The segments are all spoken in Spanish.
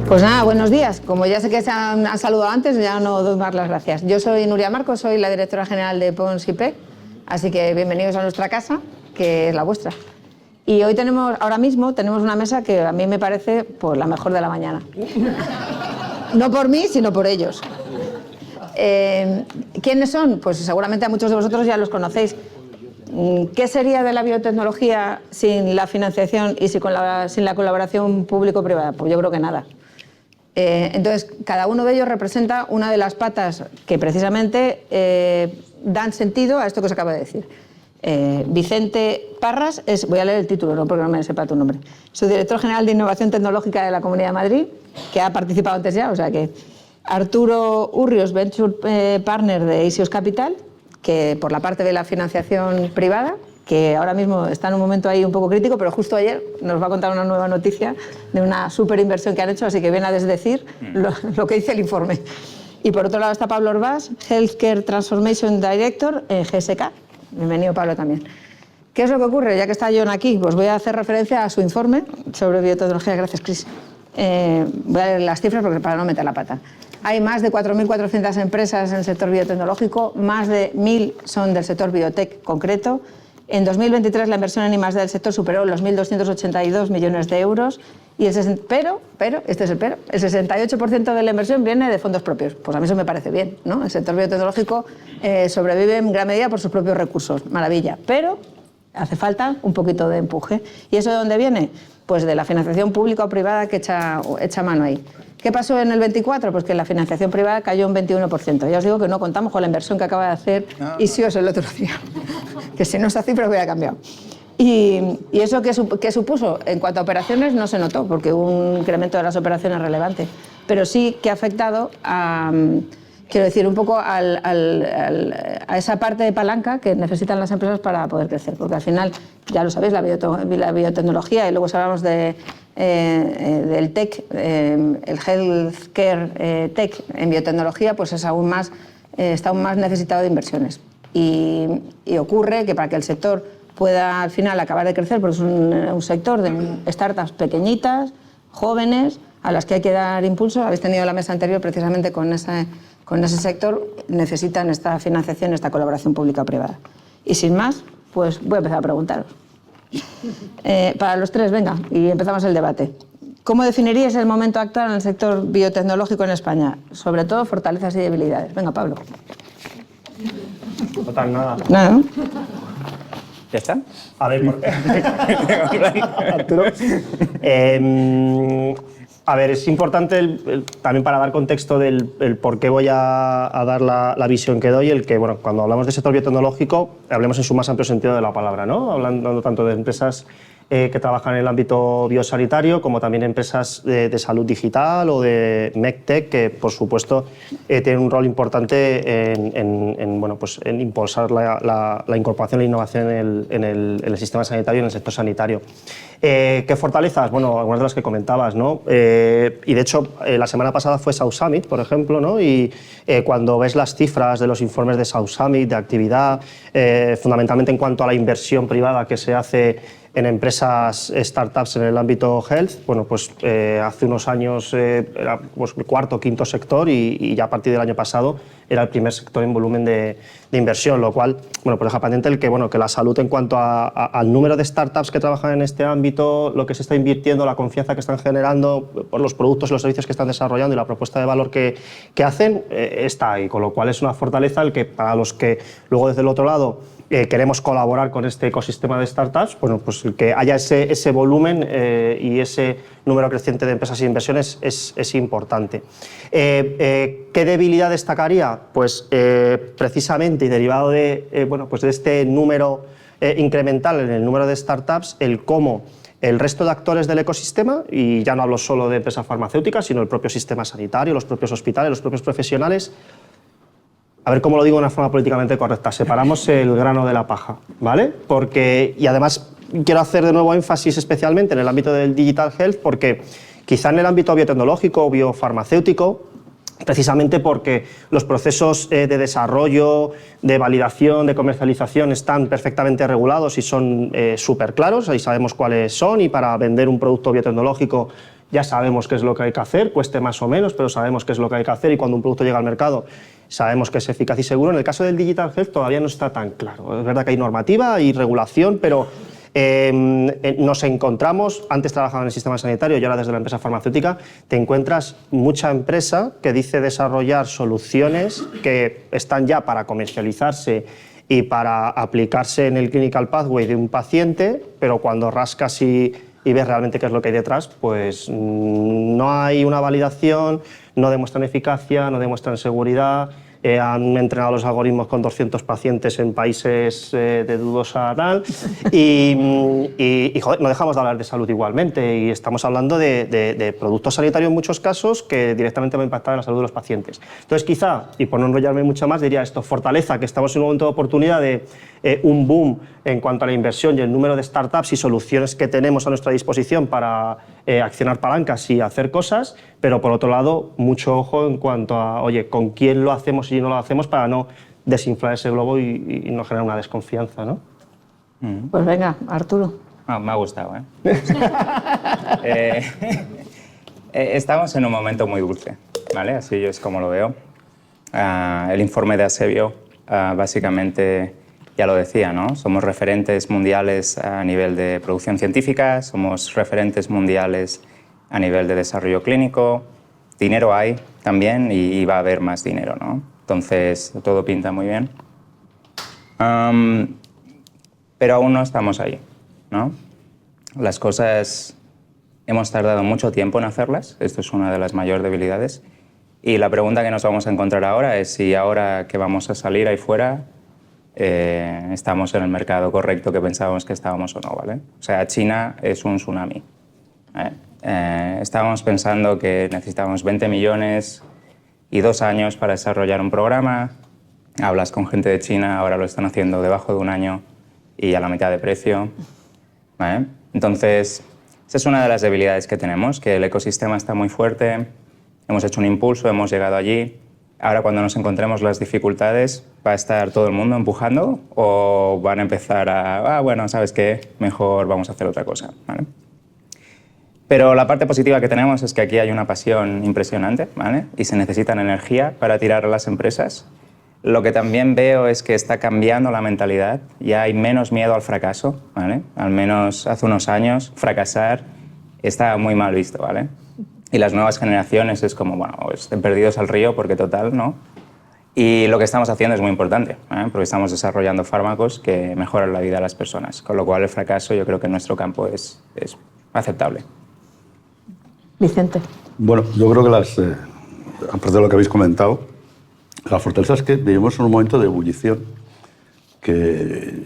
Pues nada, buenos días. Como ya sé que se han saludado antes, ya no doy más las gracias. Yo soy Nuria Marcos, soy la directora general de Pons y PEC, así que bienvenidos a nuestra casa, que es la vuestra. Y hoy ahora mismo tenemos una mesa que a mí me parece pues, la mejor de la mañana. No por mí, sino por ellos. ¿Quiénes son? Pues seguramente a muchos de vosotros ya los conocéis. ¿Qué sería de la biotecnología sin la financiación y sin la colaboración público-privada? Pues yo creo que nada. Entonces, cada uno de ellos representa una de las patas que precisamente dan sentido a esto que os acabo de decir. Vicente Parras, voy a leer el título, no porque no me sepa tu nombre, subdirector general de Innovación Tecnológica de la Comunidad de Madrid, que ha participado antes ya, o sea que... Arturo Urrios, Venture Partner de Isios Capital, que por la parte de la financiación privada, que ahora mismo está en un momento ahí un poco crítico, pero justo ayer nos va a contar una nueva noticia de una super inversión que han hecho, así que viene a desdecir lo que dice el informe. Y por otro lado está Pablo Orbás, Healthcare Transformation Director en GSK. Bienvenido, Pablo, también. ¿Qué es lo que ocurre? Ya que está John aquí, pues voy a hacer referencia a su informe sobre biotecnología. Gracias, Cris. Voy a leer las cifras para no meter la pata. Hay más de 4.400 empresas en el sector biotecnológico, más de 1.000 son del sector biotech concreto. En 2023 la inversión en I+D del sector superó los 1.282 millones de euros, y pero, este es el pero, el 68% de la inversión viene de fondos propios. Pues a mí eso me parece bien, ¿no? El sector biotecnológico sobrevive en gran medida por sus propios recursos, maravilla, pero hace falta un poquito de empuje. ¿Y eso de dónde viene? Pues de la financiación pública o privada que echa mano ahí. ¿Qué pasó en el 24? Pues que la financiación privada cayó un 21%. Ya os digo que no contamos con la inversión que acaba de hacer Isios el otro día, que si no esa cifra hubiera cambiado. ¿Y eso qué supuso? En cuanto a operaciones no se notó, porque hubo un incremento de las operaciones relevante, pero sí que ha afectado a... Quiero decir, un poco a esa parte de palanca que necesitan las empresas para poder crecer, porque al final, ya lo sabéis, la biotecnología, y luego si hablamos del tech, el healthcare tech en biotecnología, pues es está aún más necesitado de inversiones. Y ocurre que para que el sector pueda al final acabar de crecer, porque es un sector de startups pequeñitas, jóvenes, a las que hay que dar impulso. Habéis tenido la mesa anterior precisamente con ese sector, necesitan esta financiación, esta colaboración pública-privada. Y sin más, pues voy a empezar a preguntaros. Para los tres, venga, y empezamos el debate. ¿Cómo definiríais el momento actual en el sector biotecnológico en España? Sobre todo, fortalezas y debilidades. Venga, Pablo. Total, nada. Nada, ¿no? ¿Ya está? A ver, Arturo. A ver, es importante también para dar contexto del por qué voy a dar la visión que doy, el que, bueno, cuando hablamos de sector biotecnológico, hablemos en su más amplio sentido de la palabra, ¿no? Hablando tanto de empresas que trabajan en el ámbito biosanitario, como también empresas de salud digital o de MedTech, que por supuesto tienen un rol importante en impulsar la incorporación e innovación en el sistema sanitario y en el sector sanitario. ¿Qué fortalezas? Bueno, algunas de las que comentabas, ¿no? Y de hecho, la semana pasada fue South Summit, por ejemplo, ¿no? Y cuando ves las cifras de los informes de South Summit, de actividad, fundamentalmente en cuanto a la inversión privada que se hace en empresas, startups en el ámbito health, bueno, pues hace unos años era pues, el cuarto o quinto sector y ya a partir del año pasado era el primer sector en volumen de inversión, lo cual, bueno, pues deja patente el que, bueno, que la salud en cuanto al número de startups que trabajan en este ámbito, lo que se está invirtiendo, la confianza que están generando por los productos y los servicios que están desarrollando y la propuesta de valor que hacen, está ahí, con lo cual es una fortaleza el que para los que luego desde el otro lado queremos colaborar con este ecosistema de startups, bueno, pues que haya ese volumen y ese número creciente de empresas e inversiones es importante. ¿Qué debilidad destacaría? Pues precisamente y derivado de este número incremental en el número de startups, el cómo el resto de actores del ecosistema, y ya no hablo solo de empresas farmacéuticas, sino el propio sistema sanitario, los propios hospitales, los propios profesionales. A ver cómo lo digo de una forma políticamente correcta. Separamos el grano de la paja, ¿vale? Y además quiero hacer de nuevo énfasis especialmente en el ámbito del digital health, porque quizá en el ámbito biotecnológico o biofarmacéutico, precisamente porque los procesos de desarrollo, de validación, de comercialización están perfectamente regulados y son súper claros, ahí sabemos cuáles son, y para vender un producto biotecnológico ya sabemos qué es lo que hay que hacer, cueste más o menos, pero sabemos qué es lo que hay que hacer y cuando un producto llega al mercado sabemos que es eficaz y seguro. En el caso del Digital Health todavía no está tan claro. Es verdad que hay normativa y regulación, pero nos encontramos, antes trabajaba en el sistema sanitario y ahora desde la empresa farmacéutica, te encuentras mucha empresa que dice desarrollar soluciones que están ya para comercializarse y para aplicarse en el clinical pathway de un paciente, pero cuando rascas y ves realmente qué es lo que hay detrás, pues no hay una validación, no demuestran eficacia, no demuestran seguridad. Han entrenado los algoritmos con 200 pacientes en países de dudosa tal y joder, no dejamos de hablar de salud igualmente y estamos hablando de productos sanitarios en muchos casos que directamente van a impactar en la salud de los pacientes. Entonces quizá, y por no enrollarme mucho más, diría esto, fortaleza que estamos en un momento de oportunidad de un boom en cuanto a la inversión y el número de startups y soluciones que tenemos a nuestra disposición para accionar palancas y hacer cosas, pero por otro lado, mucho ojo en cuanto a, oye, con quién lo hacemos y no lo hacemos para no desinflar ese globo y no generar una desconfianza, ¿no? Pues venga, Arturo. Me ha gustado, estamos en un momento muy dulce, ¿vale? Así es como lo veo. El informe de Asebio básicamente ya lo decía, ¿no? Somos referentes mundiales a nivel de producción científica, somos referentes mundiales a nivel de desarrollo clínico, dinero hay también y va a haber más dinero, ¿no? Entonces, todo pinta muy bien. Pero aún no estamos ahí, ¿no? Las cosas hemos tardado mucho tiempo en hacerlas, esto es una de las mayores debilidades. Y la pregunta que nos vamos a encontrar ahora es si ahora que vamos a salir ahí fuera estamos en el mercado correcto que pensábamos que estábamos o no, ¿vale? O sea, China es un tsunami. Estábamos pensando que necesitábamos 20 millones y 2 años para desarrollar un programa. Hablas con gente de China, ahora lo están haciendo debajo de 1 año y a la mitad de precio, ¿vale? Entonces, esa es una de las debilidades que tenemos, que el ecosistema está muy fuerte, hemos hecho un impulso, hemos llegado allí. Ahora, cuando nos encontremos las dificultades, ¿va a estar todo el mundo empujando o van a empezar a, bueno, ¿sabes qué? Mejor vamos a hacer otra cosa, ¿vale? Pero la parte positiva que tenemos es que aquí hay una pasión impresionante, ¿vale? Y se necesitan energía para tirar a las empresas. Lo que también veo es que está cambiando la mentalidad, ya hay menos miedo al fracaso, ¿vale? Al menos hace unos años fracasar estaba muy mal visto, ¿vale? Y las nuevas generaciones es como, bueno, estén perdidos al río porque total, ¿no? Y lo que estamos haciendo es muy importante, porque estamos desarrollando fármacos que mejoran la vida de las personas, con lo cual el fracaso yo creo que en nuestro campo es aceptable. Vicente. Bueno, yo creo que aparte de lo que habéis comentado, la fortaleza es que vivimos en un momento de ebullición, que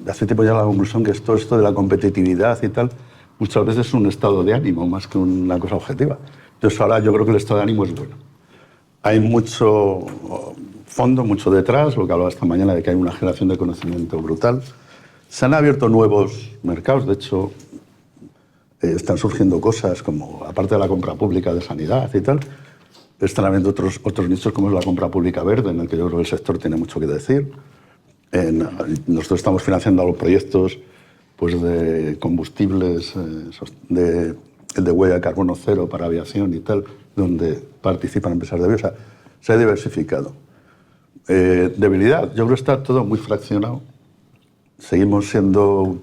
hace tiempo ya la conclusión que esto de la competitividad y tal, muchas veces es un estado de ánimo más que una cosa objetiva. Entonces ahora yo creo que el estado de ánimo es bueno. Hay mucho fondo, mucho detrás, lo que hablaba esta mañana de que hay una generación de conocimiento brutal. Se han abierto nuevos mercados, de hecho están surgiendo cosas como, aparte de la compra pública de sanidad y tal, están habiendo otros nichos como es la compra pública verde, en el que yo creo que el sector tiene mucho que decir. Nosotros estamos financiando los proyectos pues, de combustibles, de huella de carbono cero para aviación y tal, donde participan empresas de bio. O sea, se ha diversificado. Debilidad, yo creo que está todo muy fraccionado. Seguimos trabajando un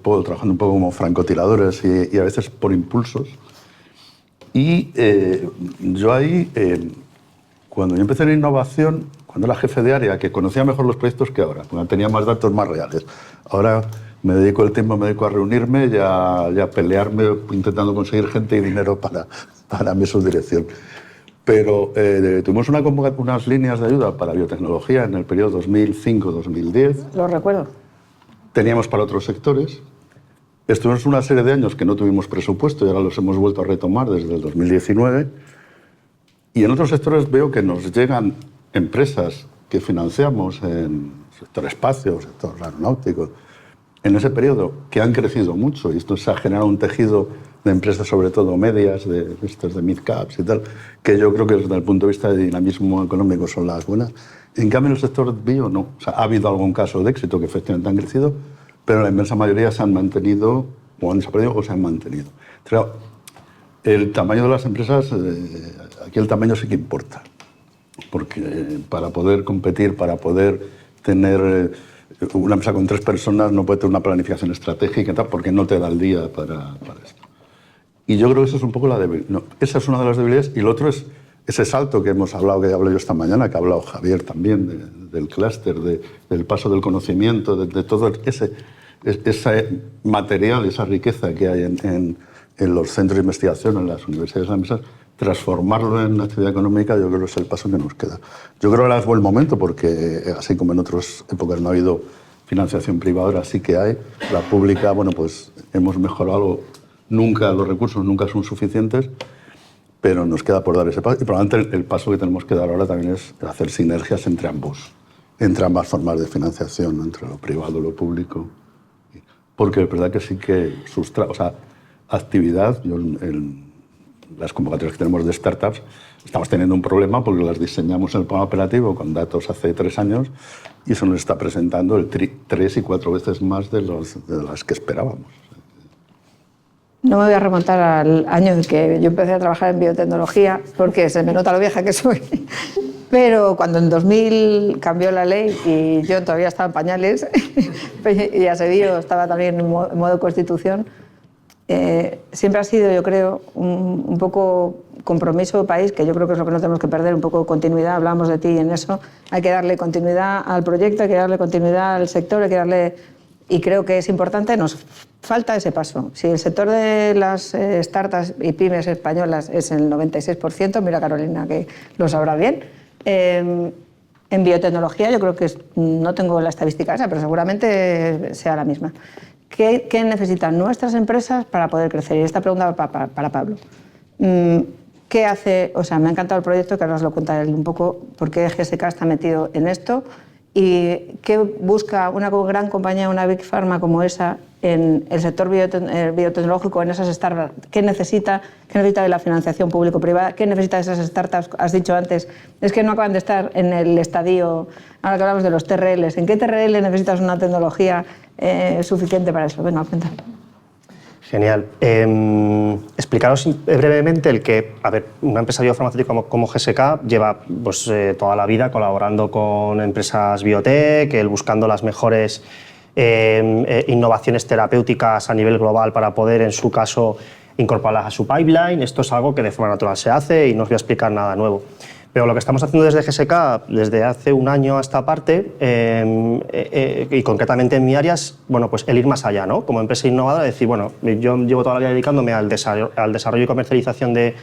poco como francotiradores y a veces por impulsos. Y yo ahí, cuando yo empecé en innovación, cuando era jefe de área, que conocía mejor los proyectos que ahora, porque tenía más datos más reales. Ahora me dedico a reunirme y a pelearme intentando conseguir gente y dinero para mi subdirección. Pero tuvimos unas líneas de ayuda para biotecnología en el periodo 2005-2010. Lo recuerdo. Teníamos para otros sectores. Estuvimos una serie de años que no tuvimos presupuesto y ahora los hemos vuelto a retomar desde el 2019. Y en otros sectores veo que nos llegan empresas que financiamos en sector espacio, sector aeronáutico, en ese periodo, que han crecido mucho y esto se ha generado un tejido de empresas, sobre todo medias, de mid-caps y tal, que yo creo que desde el punto de vista de dinamismo económico son las buenas. En cambio, en el sector bio no. O sea, ha habido algún caso de éxito que efectivamente han crecido, pero la inmensa mayoría se han mantenido, o han desaparecido, o se han mantenido. Pero El tamaño de las empresas, aquí el tamaño sí que importa, porque para poder competir, para poder tener una empresa con 3 personas no puede tener una planificación estratégica y tal, porque no te da el día para esto. Y yo creo que eso es un poco la debilidad. No, esa es una de las debilidades. Y lo otro es ese salto que hemos hablado, que hablé yo esta mañana, que ha hablado Javier también, del clúster, del paso del conocimiento, de todo ese material, esa riqueza que hay en los centros de investigación, en las universidades y las empresas, transformarlo en actividad económica, yo creo que es el paso que nos queda. Yo creo que ahora es buen momento porque, así como en otras épocas no ha habido financiación privada, ahora sí que hay. La pública, bueno, pues hemos mejorado. Nunca los recursos nunca son suficientes, pero nos queda por dar ese paso. Y probablemente el paso que tenemos que dar ahora también es hacer sinergias entre ambas formas de financiación, entre lo privado y lo público. Porque es verdad que sí que actividad, en las convocatorias que tenemos de startups, estamos teniendo un problema porque las diseñamos en el programa operativo con datos hace 3 años y eso nos está presentando 3 y 4 veces más de las que esperábamos. No me voy a remontar al año en que yo empecé a trabajar en biotecnología, porque se me nota lo vieja que soy. Pero cuando en 2000 cambió la ley y yo todavía estaba en pañales y Asedio estaba también en modo constitución, siempre ha sido, yo creo, un poco compromiso de país, que yo creo que es lo que no tenemos que perder, un poco continuidad. Hablamos de ti y en eso hay que darle continuidad al proyecto, hay que darle continuidad al sector, hay que darle... Y creo que es importante, nos falta ese paso. Si el sector de las startups y pymes españolas es el 96%, mira Carolina que lo sabrá bien, en biotecnología yo creo que no tengo la estadística esa, pero seguramente sea la misma. ¿Qué necesitan nuestras empresas para poder crecer? Y esta pregunta va para Pablo. ¿Qué hace? O sea, me ha encantado el proyecto, que ahora os lo contaré un poco, por qué GSK está metido en esto. ¿Y qué busca una gran compañía, una Big Pharma como esa, en el sector biotecnológico, en esas startups? ¿Qué necesita de la financiación público-privada? ¿Qué necesita de esas startups? Has dicho antes, es que no acaban de estar en el estadio, ahora que hablamos de los TRLs. ¿En qué TRL necesitas una tecnología suficiente para eso? Venga, cuéntame. Genial. Explicaros brevemente el que, a ver, una empresa biofarmacéutica como GSK lleva pues, toda la vida colaborando con empresas biotech, buscando las mejores innovaciones terapéuticas a nivel global para poder, en su caso, incorporarlas a su pipeline. Esto es algo que de forma natural se hace y no os voy a explicar nada nuevo. Pero lo que estamos haciendo desde GSK, desde hace un año a esta parte, y concretamente en mi área, es bueno, pues el ir más allá, ¿no? Como empresa innovadora, decir, bueno, yo llevo toda la vida dedicándome al desarrollo y comercialización de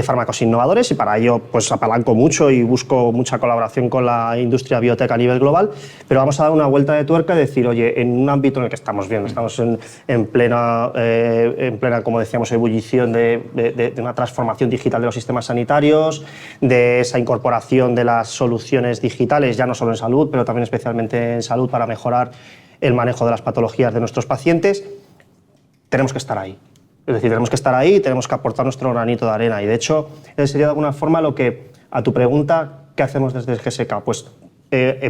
fármacos innovadores y para ello pues apalanco mucho y busco mucha colaboración con la industria biotech a nivel global, pero vamos a dar una vuelta de tuerca y decir, oye, en un ámbito en el que estamos viendo, estamos en plena, como decíamos, ebullición de una transformación digital de los sistemas sanitarios, de esa incorporación de las soluciones digitales, ya no solo en salud, pero también especialmente en salud para mejorar el manejo de las patologías de nuestros pacientes. Tenemos que estar ahí. Es decir, tenemos que estar ahí y tenemos que aportar nuestro granito de arena. Y de hecho, ese sería de alguna forma lo que, a tu pregunta, ¿qué hacemos desde GSK? Pues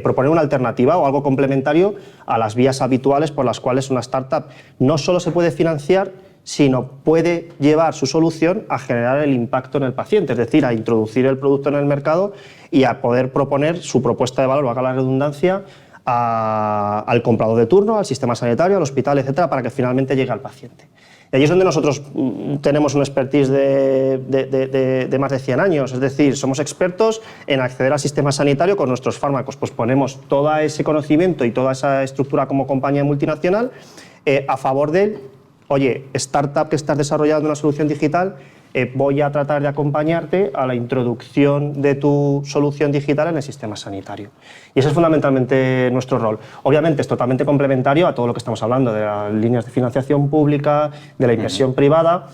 proponer una alternativa o algo complementario a las vías habituales por las cuales una startup no solo se puede financiar, sino puede llevar su solución a generar el impacto en el paciente, es decir, a introducir el producto en el mercado y a poder proponer su propuesta de valor, valga la redundancia, al comprador de turno, al sistema sanitario, al hospital, etcétera, para que finalmente llegue al paciente. Y allí es donde nosotros tenemos un expertise de más de 100 años, es decir, somos expertos en acceder al sistema sanitario con nuestros fármacos. Pues ponemos todo ese conocimiento y toda esa estructura como compañía multinacional a favor de, oye, startup que estás desarrollando una solución digital, voy a tratar de acompañarte a la introducción de tu solución digital en el sistema sanitario. Y ese es fundamentalmente nuestro rol. Obviamente es totalmente complementario a todo lo que estamos hablando, de las líneas de financiación pública, de la inversión privada.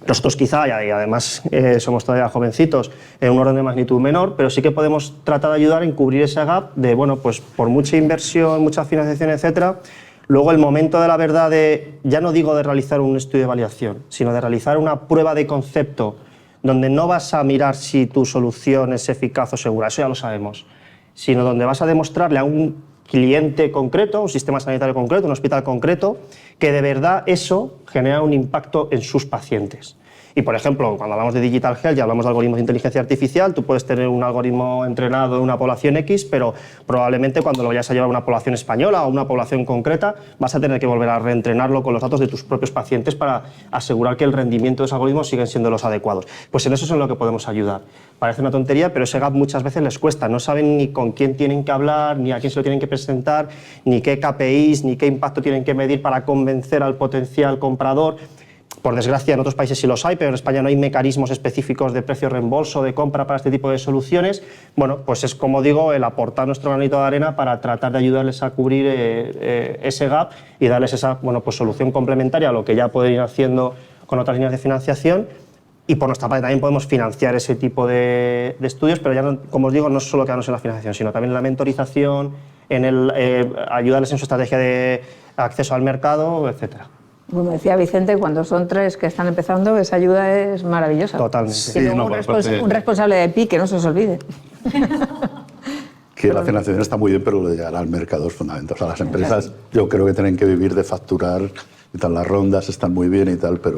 Nosotros quizá, y además somos todavía jovencitos, en un orden de magnitud menor, pero sí que podemos tratar de ayudar en cubrir ese gap de, bueno, pues por mucha inversión, mucha financiación, etcétera. Luego el momento de la verdad ya no digo de realizar un estudio de validación, sino de realizar una prueba de concepto donde no vas a mirar si tu solución es eficaz o segura, eso ya lo sabemos, sino donde vas a demostrarle a un cliente concreto, un sistema sanitario concreto, un hospital concreto, que de verdad eso genera un impacto en sus pacientes. Y, por ejemplo, cuando hablamos de Digital Health y hablamos de algoritmos de inteligencia artificial, tú puedes tener un algoritmo entrenado en una población X, pero probablemente cuando lo vayas a llevar a una población española o una población concreta, vas a tener que volver a reentrenarlo con los datos de tus propios pacientes para asegurar que el rendimiento de esos algoritmos siguen siendo los adecuados. Pues en eso es en lo que podemos ayudar. Parece una tontería, pero ese gap muchas veces les cuesta. No saben ni con quién tienen que hablar, ni a quién se lo tienen que presentar, ni qué KPIs, ni qué impacto tienen que medir para convencer al potencial comprador. Por desgracia, en otros países sí los hay, pero en España no hay mecanismos específicos de precio-reembolso, de compra para este tipo de soluciones. Bueno, pues es, como digo, el aportar nuestro granito de arena para tratar de ayudarles a cubrir ese gap y darles esa, bueno, pues solución complementaria a lo que ya pueden ir haciendo con otras líneas de financiación. Y por nuestra parte también podemos financiar ese tipo de estudios, pero ya, no, como os digo, no solo quedarnos en la financiación, sino también en la mentorización, en el ayudarles en su estrategia de acceso al mercado, etcétera. Como decía Vicente, cuando son 3 que están empezando, esa ayuda es maravillosa. Totalmente. Y luego un responsable de PI, que no se os olvide. Que la financiación está muy bien, pero lo de llegar al mercado es fundamental. O sea, las empresas yo creo que tienen que vivir de facturar y tal. Las rondas están muy bien y tal, pero...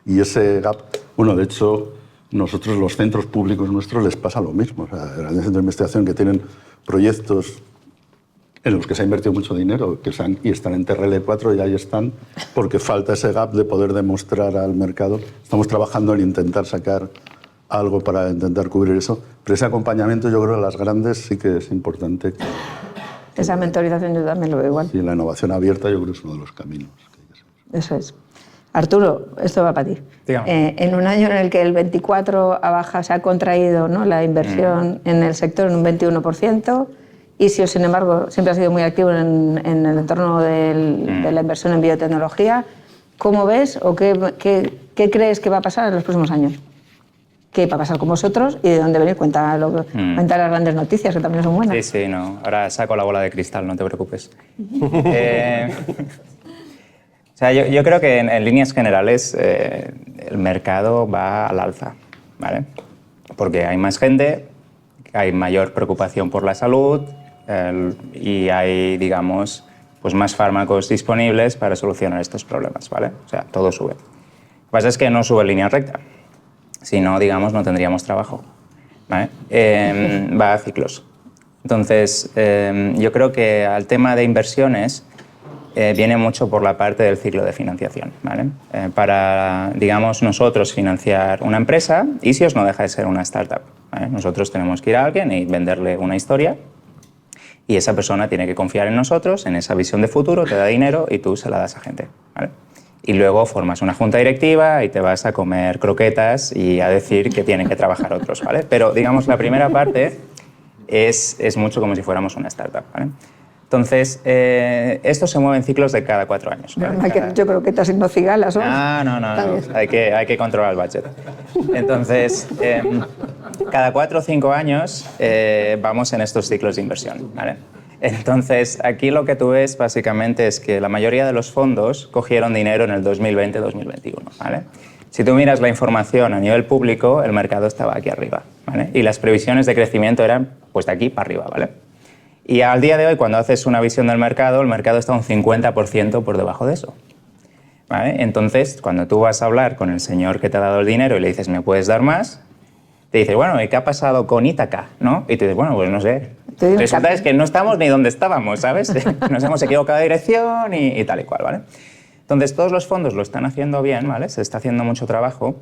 Y ese gap... Bueno, de hecho, nosotros, los centros públicos nuestros, les pasa lo mismo. O sea, grandes centros de investigación que tienen proyectos en los que se ha invertido mucho dinero y están en TRL4 y ahí están, porque falta ese gap de poder demostrar al mercado. Estamos trabajando en intentar sacar algo para intentar cubrir eso, pero ese acompañamiento yo creo que a las grandes sí que es importante. Esa mentorización yo también lo veo igual. Y la innovación abierta yo creo que es uno de los caminos. Eso es. Arturo, esto va para ti. En un año en el que el 24 a baja se ha contraído, ¿no?, la inversión en el sector en un 21%, ISIO, sin embargo, siempre ha sido muy activo en el entorno de la inversión en biotecnología. ¿Cómo ves o qué crees que va a pasar en los próximos años? ¿Qué va a pasar con vosotros y de dónde venir? Cuenta las grandes noticias, que también son buenas. Sí, no. Ahora saco la bola de cristal, no te preocupes. O sea, yo creo que en líneas generales el mercado va al alza, ¿vale? Porque hay más gente, hay mayor preocupación por la salud y hay, digamos, pues más fármacos disponibles para solucionar estos problemas, ¿vale? O sea, todo sube. Lo que pasa es que no sube en línea recta. Si no, digamos, no tendríamos trabajo, ¿vale? Va a ciclos. Entonces, yo creo que al tema de inversiones viene mucho por la parte del ciclo de financiación, ¿vale? Para, digamos, nosotros financiar una empresa, ISIOS no deja de ser una startup, ¿vale? Nosotros tenemos que ir a alguien y venderle una historia y esa persona tiene que confiar en nosotros, en esa visión de futuro, te da dinero y tú se la das a gente, ¿vale? Y luego formas una junta directiva y te vas a comer croquetas y a decir que tienen que trabajar otros, ¿vale? Pero, digamos, la primera parte es mucho como si fuéramos una startup, ¿vale? Entonces, esto se mueve en ciclos de cada 4 años, ¿vale? Yo creo que te has no cigalas, ¿no? No. Hay que controlar el budget. Entonces, cada 4 o 5 años vamos en estos ciclos de inversión, ¿vale? Entonces, aquí lo que tú ves básicamente es que la mayoría de los fondos cogieron dinero en el 2020-2021, ¿vale? Si tú miras la información a nivel público, el mercado estaba aquí arriba, ¿vale? Y las previsiones de crecimiento eran pues de aquí para arriba, ¿vale? Y al día de hoy, cuando haces una visión del mercado, el mercado está un 50% por debajo de eso, ¿vale? Entonces, cuando tú vas a hablar con el señor que te ha dado el dinero y le dices, ¿me puedes dar más?, te dice, bueno, ¿y qué ha pasado con Ítaca?, ¿no? Y te dices, bueno, pues no sé. Resulta es que no estamos ni donde estábamos, ¿sabes? Nos hemos equivocado de dirección y tal y cual, ¿vale? Entonces, todos los fondos lo están haciendo bien, ¿vale? Se está haciendo mucho trabajo,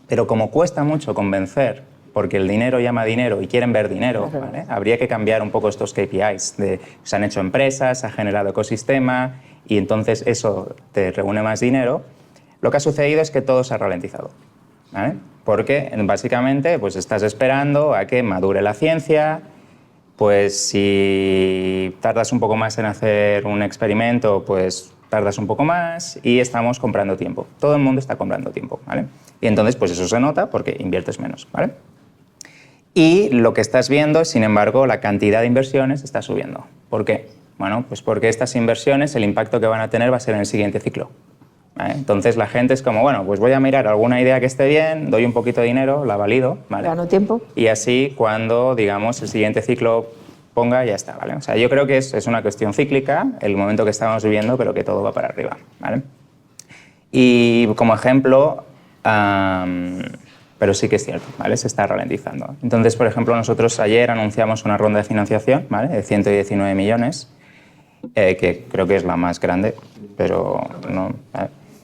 pero como cuesta mucho convencer, porque el dinero llama dinero y quieren ver dinero, ¿vale? Habría que cambiar un poco estos KPIs. Se han hecho empresas, se ha generado ecosistema y entonces eso te reúne más dinero. Lo que ha sucedido es que todo se ha ralentizado, ¿vale? Porque básicamente pues estás esperando a que madure la ciencia, pues si tardas un poco más en hacer un experimento, pues tardas un poco más y estamos comprando tiempo. Todo el mundo está comprando tiempo, ¿vale? Y entonces pues eso se nota porque inviertes menos, ¿vale? Y lo que estás viendo, sin embargo, la cantidad de inversiones está subiendo. ¿Por qué? Bueno, pues porque estas inversiones, el impacto que van a tener va a ser en el siguiente ciclo, ¿vale? Entonces la gente es como, bueno, pues voy a mirar alguna idea que esté bien, doy un poquito de dinero, la valido, ¿vale? Gano tiempo. Y así cuando, digamos, el siguiente ciclo ponga, ya está, ¿vale? O sea, yo creo que es una cuestión cíclica, el momento que estamos viviendo, pero que todo va para arriba, ¿vale? Y como ejemplo, pero sí que es cierto, ¿vale? Se está ralentizando. Entonces, por ejemplo, nosotros ayer anunciamos una ronda de financiación, ¿vale? De 119 millones, que creo que es la más grande, pero no,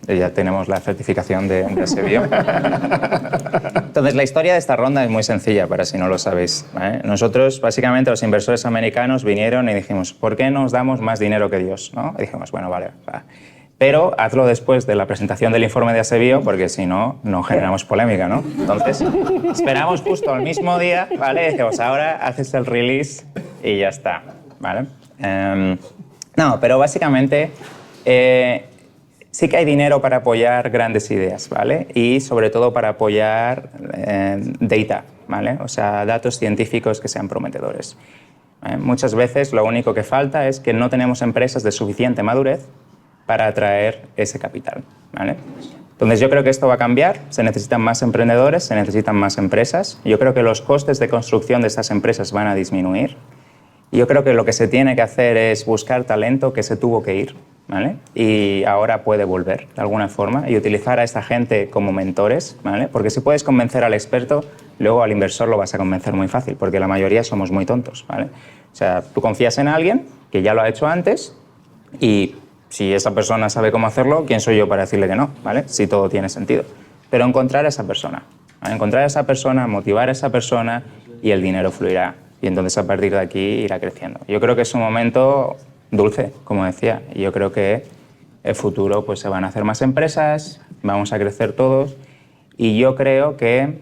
ya tenemos la certificación de SBIO. Entonces, la historia de esta ronda es muy sencilla, para si no lo sabéis, ¿vale? Nosotros, básicamente, los inversores americanos vinieron y dijimos, ¿por qué nos damos más dinero que Dios? ¿No? Y dijimos, bueno, vale, va. Pero hazlo después de la presentación del informe de SBIO, porque si no, no generamos polémica, ¿no? Entonces, esperamos justo al mismo día, ¿vale? Y dijimos, ahora haces el release y ya está, ¿vale? No, pero básicamente sí que hay dinero para apoyar grandes ideas, ¿vale? Y sobre todo para apoyar data, ¿vale? O sea, datos científicos que sean prometedores. Muchas veces lo único que falta es que no tenemos empresas de suficiente madurez para atraer ese capital, ¿vale? Entonces yo creo que esto va a cambiar, se necesitan más emprendedores, se necesitan más empresas. Yo creo que los costes de construcción de estas empresas van a disminuir. Yo creo que lo que se tiene que hacer es buscar talento que se tuvo que ir, ¿vale? Y ahora puede volver de alguna forma y utilizar a esta gente como mentores, ¿vale? Porque si puedes convencer al experto, luego al inversor lo vas a convencer muy fácil, porque la mayoría somos muy tontos, ¿vale? O sea, tú confías en alguien que ya lo ha hecho antes y si esa persona sabe cómo hacerlo, ¿quién soy yo para decirle que no? ¿Vale? Si todo tiene sentido. Pero encontrar a esa persona, ¿vale? Encontrar a esa persona, motivar a esa persona y el dinero fluirá. Y entonces a partir de aquí irá creciendo. Yo creo que es un momento dulce, como decía. Y yo creo que el futuro pues, se van a hacer más empresas, vamos a crecer todos. Y yo creo que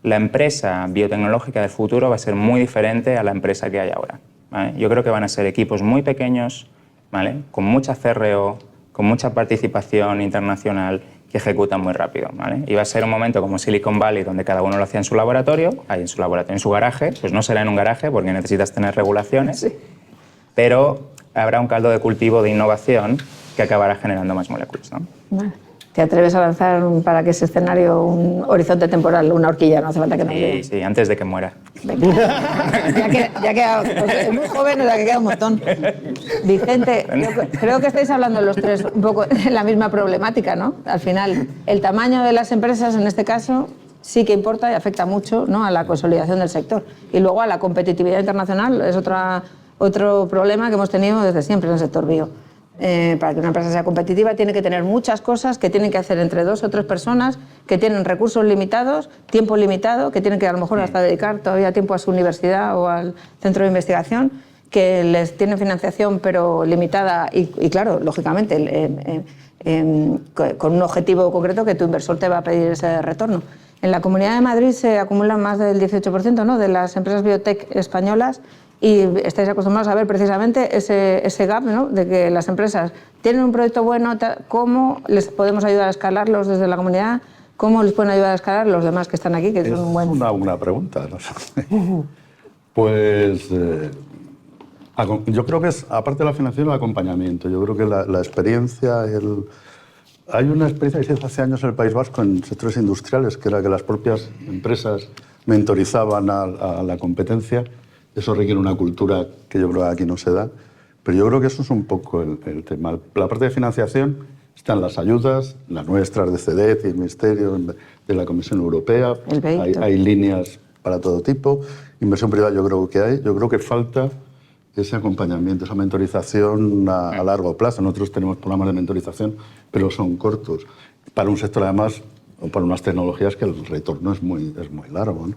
la empresa biotecnológica del futuro va a ser muy diferente a la empresa que hay ahora, ¿vale? Yo creo que van a ser equipos muy pequeños, ¿vale? Con mucha CRO, con mucha participación internacional que ejecutan muy rápido, ¿vale? Y va a ser un momento como Silicon Valley, donde cada uno lo hacía en su laboratorio, ahí en su laboratorio, en su garaje, pues no será en un garaje porque necesitas tener regulaciones, sí, pero habrá un caldo de cultivo de innovación que acabará generando más moléculas, ¿no? Vale. ¿Te atreves a lanzar para que ese escenario un horizonte temporal, una horquilla? No hace falta que nos digas. Sí, antes de que muera. Ya queda, pues, es muy joven, o sea que queda un montón. Vicente, creo que estáis hablando los tres un poco de la misma problemática, ¿no? Al final, el tamaño de las empresas, en este caso, sí que importa y afecta mucho, ¿no?, a la consolidación del sector. Y luego a la competitividad internacional es otro problema que hemos tenido desde siempre en el sector bio. Para que una empresa sea competitiva tiene que tener muchas cosas que tienen que hacer entre 2 o 3 personas, que tienen recursos limitados, tiempo limitado, que tienen que a lo mejor hasta dedicar todavía tiempo a su universidad o al centro de investigación, que les tienen financiación pero limitada y claro, lógicamente, con un objetivo concreto que tu inversor te va a pedir ese retorno. En la Comunidad de Madrid se acumulan más del 18%, ¿no?, de las empresas biotech españolas. Y estáis acostumbrados a ver precisamente ese gap, ¿no?, de que las empresas tienen un proyecto bueno, ¿cómo les podemos ayudar a escalarlos desde la comunidad? ¿Cómo les pueden ayudar a escalar los demás que están aquí? Que son un buen... una buena pregunta. No sé. Pues yo creo que es, aparte de la financiación, el acompañamiento. Yo creo que la experiencia, hay una experiencia que se hizo hace años en el País Vasco en sectores industriales, que era que las propias empresas mentorizaban a la competencia. Eso requiere una cultura que yo creo que aquí no se da, pero yo creo que eso es un poco el tema. La parte de financiación están las ayudas, las nuestras de CEDET y el Ministerio de la Comisión Europea. Hay líneas para todo tipo. Inversión privada yo creo que hay. Yo creo que falta ese acompañamiento, esa mentorización a largo plazo. Nosotros tenemos programas de mentorización, pero son cortos. Para un sector, además, o para unas tecnologías que el retorno es muy largo, ¿no?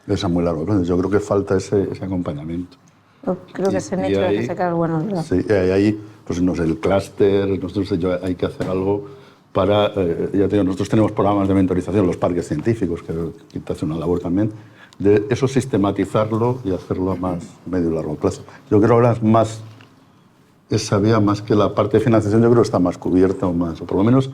Es a muy largo plazo. Yo creo que falta ese acompañamiento. Creo que ese nicho de que se queda bueno, ¿verdad? Sí, ahí, pues no sé, el clúster, nosotros hay que hacer algo para, ya te digo, nosotros tenemos programas de mentorización, los parques científicos, que te hace una labor también, de eso sistematizarlo y hacerlo a más medio y largo plazo. Yo creo que ahora es más, esa vía más que la parte de financiación, yo creo que está más cubierta o por lo menos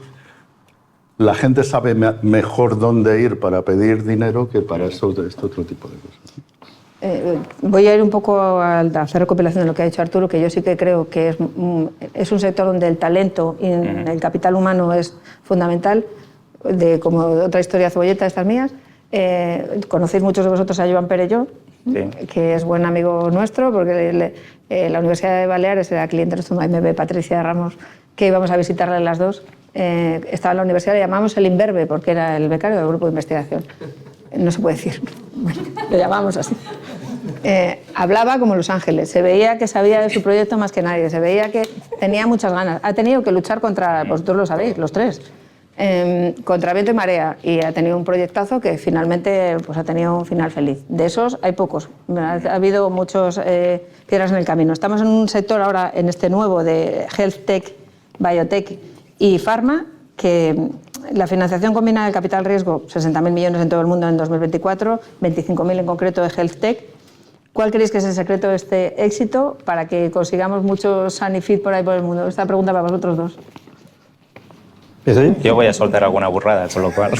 la gente sabe mejor dónde ir para pedir dinero que para este otro tipo de cosas. Voy a ir un poco a hacer recopilación de lo que ha dicho Arturo, que yo sí que creo que es un sector donde el talento y el capital humano es fundamental, como otra historia cebolleta de estas mías. Conocéis muchos de vosotros a Joan Perelló, Sí. que es buen amigo nuestro, porque la Universidad de Baleares era cliente nuestro, ahí me ve Patricia Ramos, que íbamos a visitarle las dos. Estaba en la universidad, le llamamos el imberbe, porque era el becario del grupo de investigación. No se puede decir, bueno, lo llamamos así. Hablaba como Los Ángeles, se veía que sabía de su proyecto más que nadie, se veía que tenía muchas ganas. Ha tenido que luchar contra, vosotros lo sabéis, los tres, contra viento y marea, y ha tenido un proyectazo que finalmente pues, ha tenido un final feliz. De esos hay pocos, ha habido muchos piedras en el camino. Estamos en un sector ahora, en este nuevo de Health Tech, Biotech y Pharma, que la financiación combinada de capital riesgo, 60.000 millones en todo el mundo en 2024, 25.000 en concreto de Health Tech. ¿Cuál creéis que es el secreto de este éxito para que consigamos muchos Sanifit por ahí por el mundo? Esta pregunta para vosotros dos. Yo voy a soltar alguna burrada, con lo cual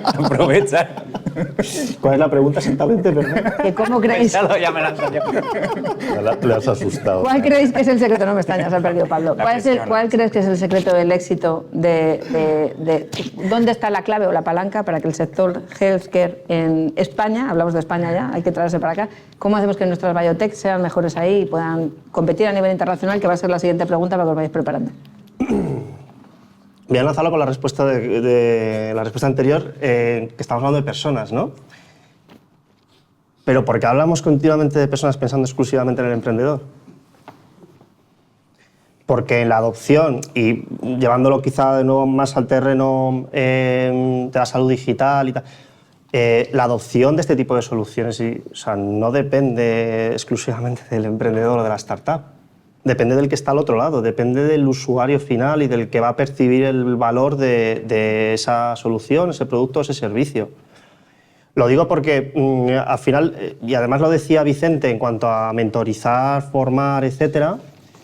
aprovecha. ¿Cuál es la pregunta exactamente? ¿Cómo creéis? Ya me lanzo yo. Le has asustado. ¿Cuál creéis que es el secreto? No me extrañas, se ha perdido Pablo. ¿Cuál crees que es el secreto del éxito dónde está la clave o la palanca para que el sector healthcare en España, hablamos de España ya, hay que traerse para acá, cómo hacemos que nuestras biotech sean mejores ahí y puedan competir a nivel internacional, que va a ser la siguiente pregunta para que os vayáis preparando? Voy a lanzarlo con la respuesta de la respuesta anterior, que estamos hablando de personas, ¿no? Pero ¿por qué hablamos continuamente de personas pensando exclusivamente en el emprendedor? Porque en la adopción, y llevándolo quizá de nuevo más al terreno de la salud digital y tal, la adopción de este tipo de soluciones no depende exclusivamente del emprendedor o de la startup. Depende del que está al otro lado, depende del usuario final y del que va a percibir el valor de esa solución, ese producto, ese servicio. Lo digo porque al final, y además lo decía Vicente en cuanto a mentorizar, formar, etcétera,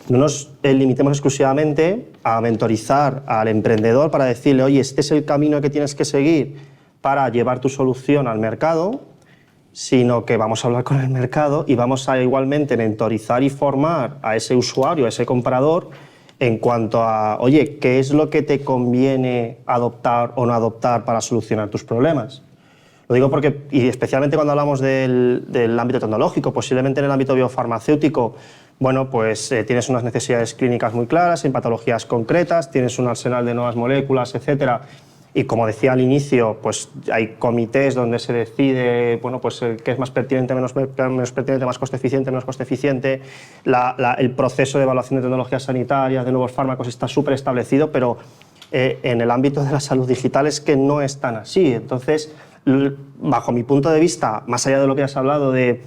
no nos limitemos exclusivamente a mentorizar al emprendedor para decirle, oye, este es el camino que tienes que seguir para llevar tu solución al mercado, sino que vamos a hablar con el mercado y vamos a igualmente mentorizar y formar a ese usuario, a ese comprador, en cuanto a, oye, ¿qué es lo que te conviene adoptar o no adoptar para solucionar tus problemas? Lo digo porque, y especialmente cuando hablamos del ámbito tecnológico, posiblemente en el ámbito biofarmacéutico, bueno, pues tienes unas necesidades clínicas muy claras, en patologías concretas, tienes un arsenal de nuevas moléculas, etcétera. Y como decía al inicio, pues hay comités donde se decide, bueno, pues qué es más pertinente, menos pertinente, más coste eficiente, menos coste eficiente. El proceso de evaluación de tecnologías sanitarias, de nuevos fármacos, está súper establecido, pero en el ámbito de la salud digital es que no es tan así. Entonces, bajo mi punto de vista, más allá de lo que has hablado de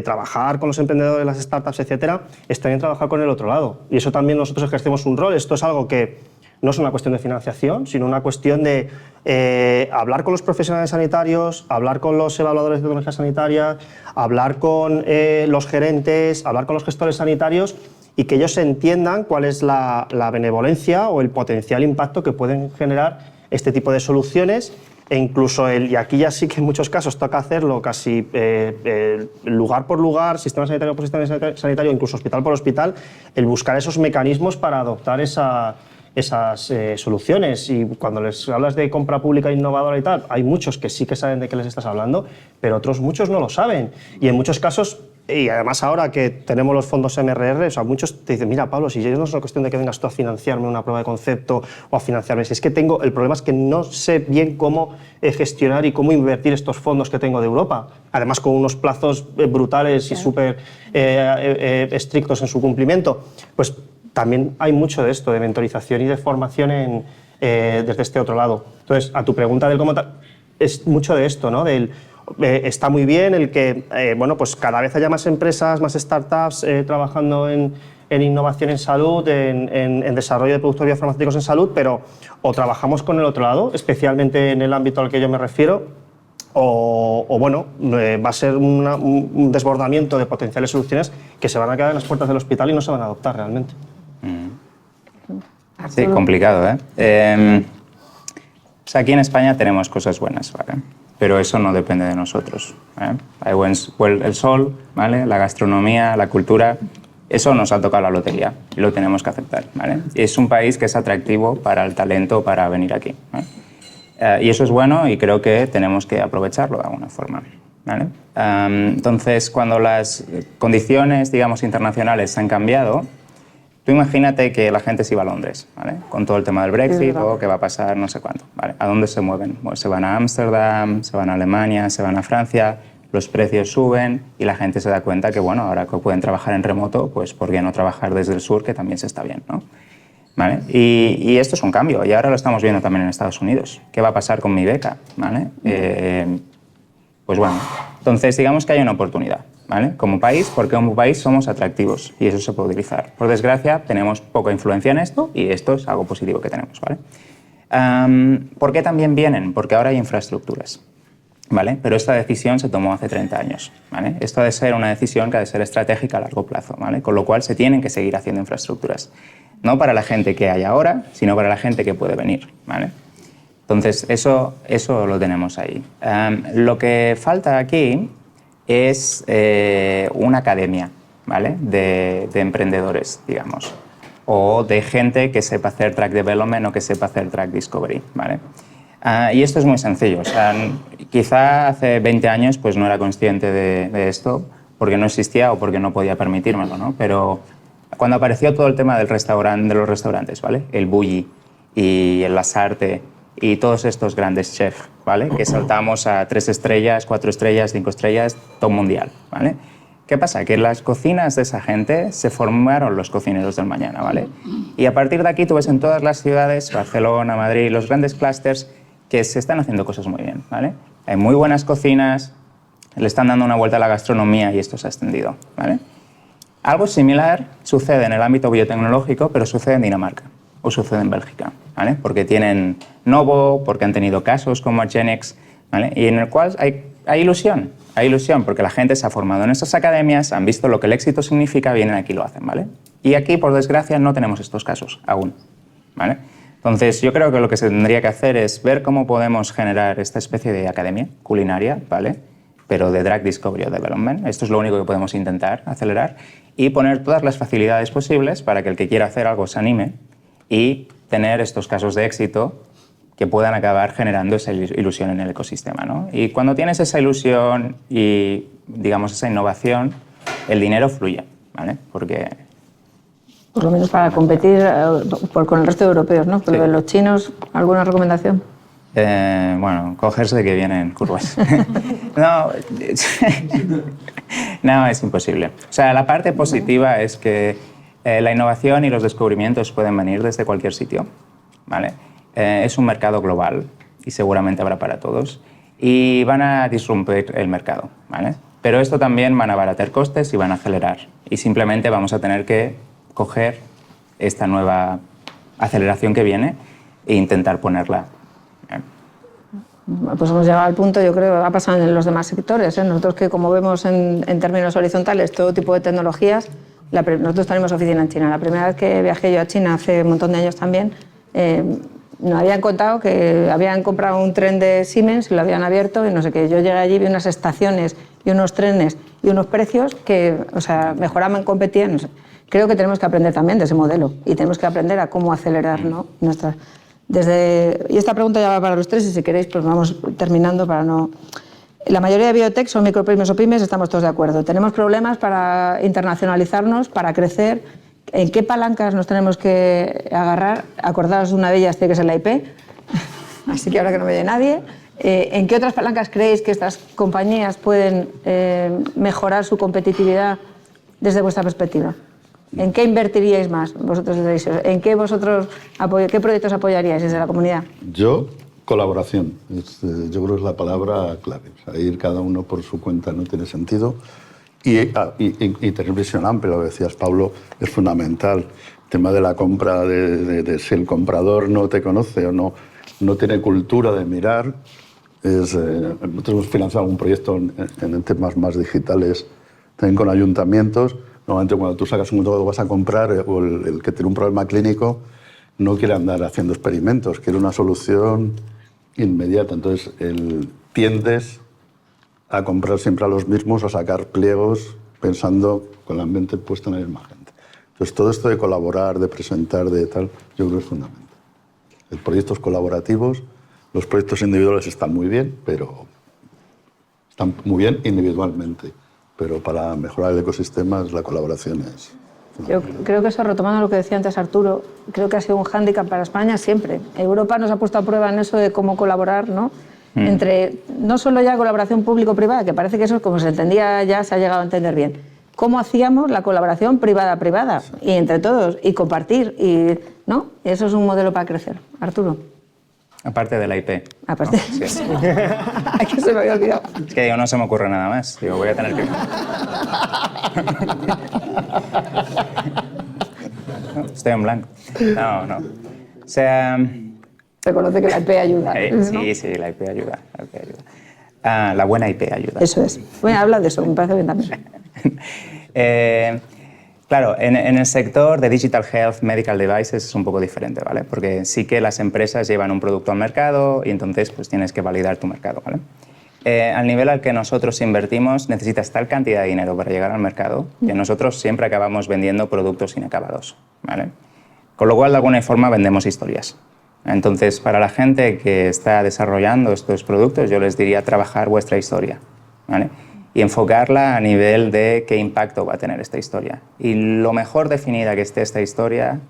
trabajar con los emprendedores, las startups, etcétera, es también trabajar con el otro lado. Y eso también nosotros ejercemos un rol. Esto es algo que no es una cuestión de financiación, sino una cuestión de hablar con los profesionales sanitarios, hablar con los evaluadores de tecnologías sanitarias, hablar con los gerentes, hablar con los gestores sanitarios y que ellos entiendan cuál es la benevolencia o el potencial impacto que pueden generar este tipo de soluciones e incluso, y aquí ya sí que en muchos casos toca hacerlo casi lugar por lugar, sistema sanitario por sistema sanitario, incluso hospital por hospital, el buscar esos mecanismos para adoptar esas soluciones. Y cuando les hablas de compra pública innovadora y tal, hay muchos que sí que saben de qué les estás hablando, pero otros muchos no lo saben. Y en muchos casos, y además ahora que tenemos los fondos MRR, o sea, muchos te dicen, mira, Pablo, si ya no es una cuestión de que vengas tú a financiarme una prueba de concepto o a financiarme, si es que el problema es que no sé bien cómo gestionar y cómo invertir estos fondos que tengo de Europa, además con unos plazos brutales y súper estrictos en su cumplimiento. Pues también hay mucho de esto, de mentorización y de formación desde este otro lado. Entonces, a tu pregunta del cómo es mucho de esto, ¿no? Está muy bien el que, bueno, pues cada vez haya más empresas, más startups trabajando en innovación en salud, en desarrollo de productos biofarmacéuticos en salud, pero o trabajamos con el otro lado, especialmente en el ámbito al que yo me refiero, o bueno, va a ser un desbordamiento de potenciales soluciones que se van a quedar en las puertas del hospital y no se van a adoptar realmente. Sí, complicado, ¿eh? O sea, aquí en España tenemos cosas buenas, ¿vale? Pero eso no depende de nosotros, ¿eh? Hay el sol, ¿vale? La gastronomía, la cultura, eso nos ha tocado la lotería y lo tenemos que aceptar, ¿vale? Es un país que es atractivo para el talento para venir aquí, ¿eh? Y eso es bueno y creo que tenemos que aprovecharlo de alguna forma, ¿vale? Entonces, cuando las condiciones, digamos, internacionales han cambiado, tú imagínate que la gente se iba a Londres, ¿vale? Con todo el tema del Brexit, o qué va a pasar, no sé cuánto, ¿vale? ¿A dónde se mueven? Pues se van a Ámsterdam, se van a Alemania, se van a Francia, los precios suben y la gente se da cuenta que, bueno, ahora que pueden trabajar en remoto, pues ¿por qué no trabajar desde el sur, que también se está bien, ¿no? ¿Vale? Y esto es un cambio, y ahora lo estamos viendo también en Estados Unidos. ¿Qué va a pasar con mi beca? ¿Vale? Pues bueno, entonces digamos que hay una oportunidad, ¿vale? Como país, porque como país somos atractivos y eso se puede utilizar. Por desgracia, tenemos poca influencia en esto y esto es algo positivo que tenemos, ¿vale? ¿Por qué también vienen? Porque ahora hay infraestructuras, ¿vale? Pero esta decisión se tomó hace 30 años, ¿vale? Esto ha de ser una decisión que ha de ser estratégica a largo plazo, ¿vale? Con lo cual se tienen que seguir haciendo infraestructuras. No para la gente que hay ahora, sino para la gente que puede venir, ¿vale? Entonces, eso lo tenemos ahí. Lo que falta aquí es una academia, ¿vale? De emprendedores, digamos, o de gente que sepa hacer track development o que sepa hacer track discovery, ¿vale? Y esto es muy sencillo. O sea, quizá hace 20 años pues, no era consciente de esto porque no existía o porque no podía permitírmelo, ¿no? Pero cuando apareció todo el tema de los restaurantes, ¿vale? El Bulli y el Lasarte y todos estos grandes chefs, ¿vale? Que saltamos a 3 estrellas, 4 estrellas, 5 estrellas, top mundial, ¿vale? ¿Qué pasa? Que en las cocinas de esa gente se formaron los cocineros del mañana, ¿vale? Y a partir de aquí tú ves en todas las ciudades, Barcelona, Madrid, los grandes clústeres, que se están haciendo cosas muy bien, ¿vale? Hay muy buenas cocinas, le están dando una vuelta a la gastronomía y esto se ha extendido, ¿vale? Algo similar sucede en el ámbito biotecnológico, pero sucede en Dinamarca o sucede en Bélgica, ¿vale? Porque tienen Novo, porque han tenido casos como Argenx, ¿vale? Y en el cual hay ilusión, porque la gente se ha formado en estas academias, han visto lo que el éxito significa, vienen aquí y lo hacen, ¿vale? Y aquí, por desgracia, no tenemos estos casos aún, ¿vale? Entonces, yo creo que lo que se tendría que hacer es ver cómo podemos generar esta especie de academia culinaria, ¿vale? Pero de Drug Discovery o Development. Esto es lo único que podemos intentar acelerar y poner todas las facilidades posibles para que el que quiera hacer algo se anime y tener estos casos de éxito que puedan acabar generando esa ilusión en el ecosistema, ¿no? Y cuando tienes esa ilusión y, digamos, esa innovación, el dinero fluye, ¿vale? Porque... Por lo menos para competir con el resto de europeos, ¿no? Pero sí. De los chinos, ¿alguna recomendación? Bueno, cogerse que vienen curvas. No, es imposible. O sea, la parte positiva es que la innovación y los descubrimientos pueden venir desde cualquier sitio, ¿vale? Es un mercado global y seguramente habrá para todos y van a disrumpir el mercado, ¿vale? Pero esto también van a abaratar costes y van a acelerar y simplemente vamos a tener que coger esta nueva aceleración que viene e intentar ponerla. Pues hemos llegado al punto, yo creo, ha pasado en los demás sectores, ¿eh? Nosotros que como vemos en términos horizontales todo tipo de tecnologías, nosotros tenemos oficina en China. La primera vez que viajé yo a China, hace un montón de años también, nos habían contado que habían comprado un tren de Siemens y lo habían abierto y no sé qué. Yo llegué allí, vi unas estaciones y unos trenes y unos precios que, o sea, mejoraban, competían. No sé. Creo que tenemos que aprender también de ese modelo y tenemos que aprender a cómo acelerar, ¿no? Y esta pregunta ya va para los tres y si queréis pues vamos terminando para no... La mayoría de biotech son micropymes o pymes, estamos todos de acuerdo. Tenemos problemas para internacionalizarnos, para crecer. ¿En qué palancas nos tenemos que agarrar? Acordaos de una de ellas, tiene que ser la IP, así que ahora que no me oye nadie. ¿En qué otras palancas creéis que estas compañías pueden mejorar su competitividad desde vuestra perspectiva? ¿En qué invertiríais más vosotros? ¿En qué qué proyectos apoyaríais desde la comunidad? Yo, colaboración. Yo creo que es la palabra clave. O sea, ir cada uno por su cuenta no tiene sentido. Y tener visión amplia, lo que decías, Pablo, es fundamental. El tema de la compra, de si el comprador no te conoce o no tiene cultura de mirar. Nosotros hemos financiado algún proyecto en temas más digitales, también con ayuntamientos. Normalmente cuando tú sacas un producto que vas a comprar, o el que tiene un problema clínico no quiere andar haciendo experimentos, quiere una solución inmediata. Entonces, tiendes a comprar siempre a los mismos, a sacar pliegos pensando con la mente puesta en la misma gente. Entonces, todo esto de colaborar, de presentar, de tal, yo creo que es fundamental. Los proyectos colaborativos, los proyectos individuales están muy bien, pero están muy bien individualmente, pero para mejorar el ecosistema la colaboración es... Yo creo que eso, retomando lo que decía antes Arturo, creo que ha sido un hándicap para España siempre. Europa nos ha puesto a prueba en eso de cómo colaborar, ¿no? Entre, no solo ya colaboración público-privada, que parece que eso, como se entendía ya, se ha llegado a entender bien. ¿Cómo hacíamos la colaboración privada-privada? Y entre todos, y compartir, y, ¿no? Eso es un modelo para crecer. Arturo. Aparte de la IP. Aparte. ¿No? Sí. Ay, que se me había olvidado. Es que digo, no se me ocurre nada más. Digo, voy a tener que... No, estoy en blanco. No. O sea... Reconoce que la IP ayuda. ¿no? Sí, la IP ayuda. La buena IP ayuda. Eso es. Bueno, habla de eso, me parece bien también. Claro, en el sector de Digital Health Medical Devices es un poco diferente, ¿vale? Porque sí que las empresas llevan un producto al mercado y entonces pues tienes que validar tu mercado, ¿vale? Al nivel al que nosotros invertimos necesitas tal cantidad de dinero para llegar al mercado que nosotros siempre acabamos vendiendo productos inacabados, ¿vale? Con lo cual, de alguna forma, vendemos historias. Entonces, para la gente que está desarrollando estos productos, yo les diría trabajar vuestra historia, ¿vale? Y enfocarla a nivel de qué impacto va a tener esta historia. Y lo mejor definida que esté esta historia,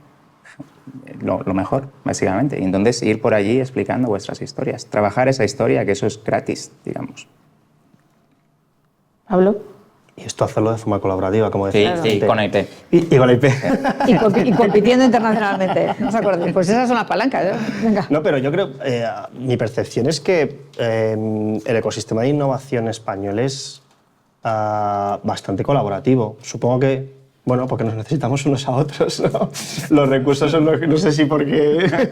lo mejor, básicamente. Y entonces ir por allí explicando vuestras historias. Trabajar esa historia, que eso es gratis, digamos. ¿Pablo? Y esto hacerlo de forma colaborativa, como decía. Sí, con IP. Y con la IP. Y compitiendo internacionalmente. ¿No os acordáis? Pues esas son las palancas, ¿eh? Venga. No, pero yo creo, mi percepción es que el ecosistema de innovación español es bastante colaborativo. Supongo que, bueno, porque nos necesitamos unos a otros, ¿no? Los recursos son los que no sé si por qué.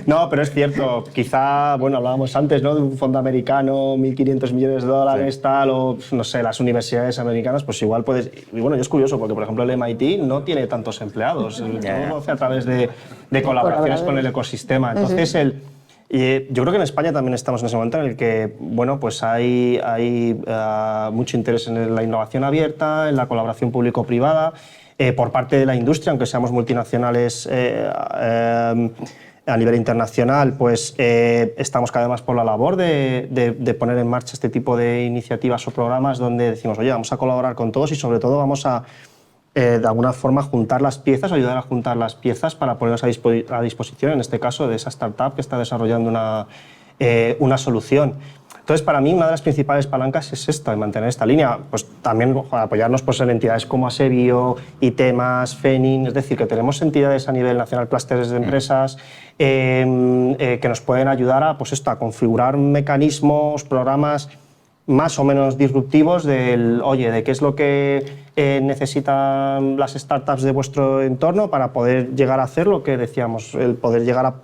No, pero es cierto. Quizá, bueno, hablábamos antes, ¿no? De un fondo americano, 1.500 millones de dólares, sí. Tal, o no sé, las universidades americanas, pues igual puedes. Y bueno, y es curioso porque, por ejemplo, el MIT no tiene tantos empleados. Todo lo hace a través de colaboraciones con el ecosistema. Entonces, yo creo que en España también estamos en ese momento en el que, bueno, pues hay mucho interés en la innovación abierta, en la colaboración público-privada, por parte de la industria, aunque seamos multinacionales a nivel internacional, pues estamos cada vez más por la labor de poner en marcha este tipo de iniciativas o programas donde decimos, oye, vamos a colaborar con todos y sobre todo vamos a de alguna forma juntar las piezas, ayudar a juntar las piezas para ponerlas a disposición, en este caso, de esa startup que está desarrollando una solución. Entonces, para mí, una de las principales palancas es esta, de mantener esta línea. Pues también apoyarnos pues, en entidades como Asebio, ITEMAS, FENIN, es decir, que tenemos entidades a nivel nacional, clústeres de empresas, que nos pueden ayudar a, pues esto, a configurar mecanismos, programas más o menos disruptivos del, oye, de qué es lo que necesitan las startups de vuestro entorno para poder llegar a hacer lo que decíamos, el poder llegar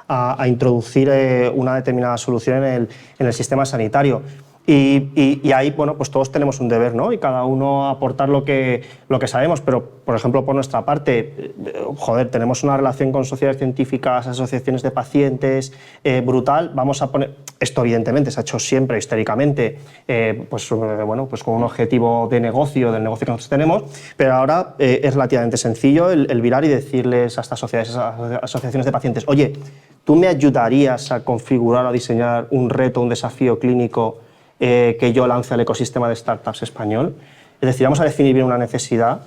a introducir una determinada solución en el sistema sanitario. Y ahí, bueno, pues todos tenemos un deber, ¿no? Y cada uno aportar lo que sabemos, pero, por ejemplo, por nuestra parte, joder, tenemos una relación con sociedades científicas, asociaciones de pacientes, brutal. Vamos a poner... Esto, evidentemente, se ha hecho siempre, históricamente, bueno, pues con un objetivo de negocio, del negocio que nosotros tenemos, pero ahora es relativamente sencillo el virar y decirles a estas asociaciones de pacientes, oye, ¿tú me ayudarías a configurar o a diseñar un reto, un desafío clínico que yo lance al ecosistema de startups español? Es decir, vamos a definir bien una necesidad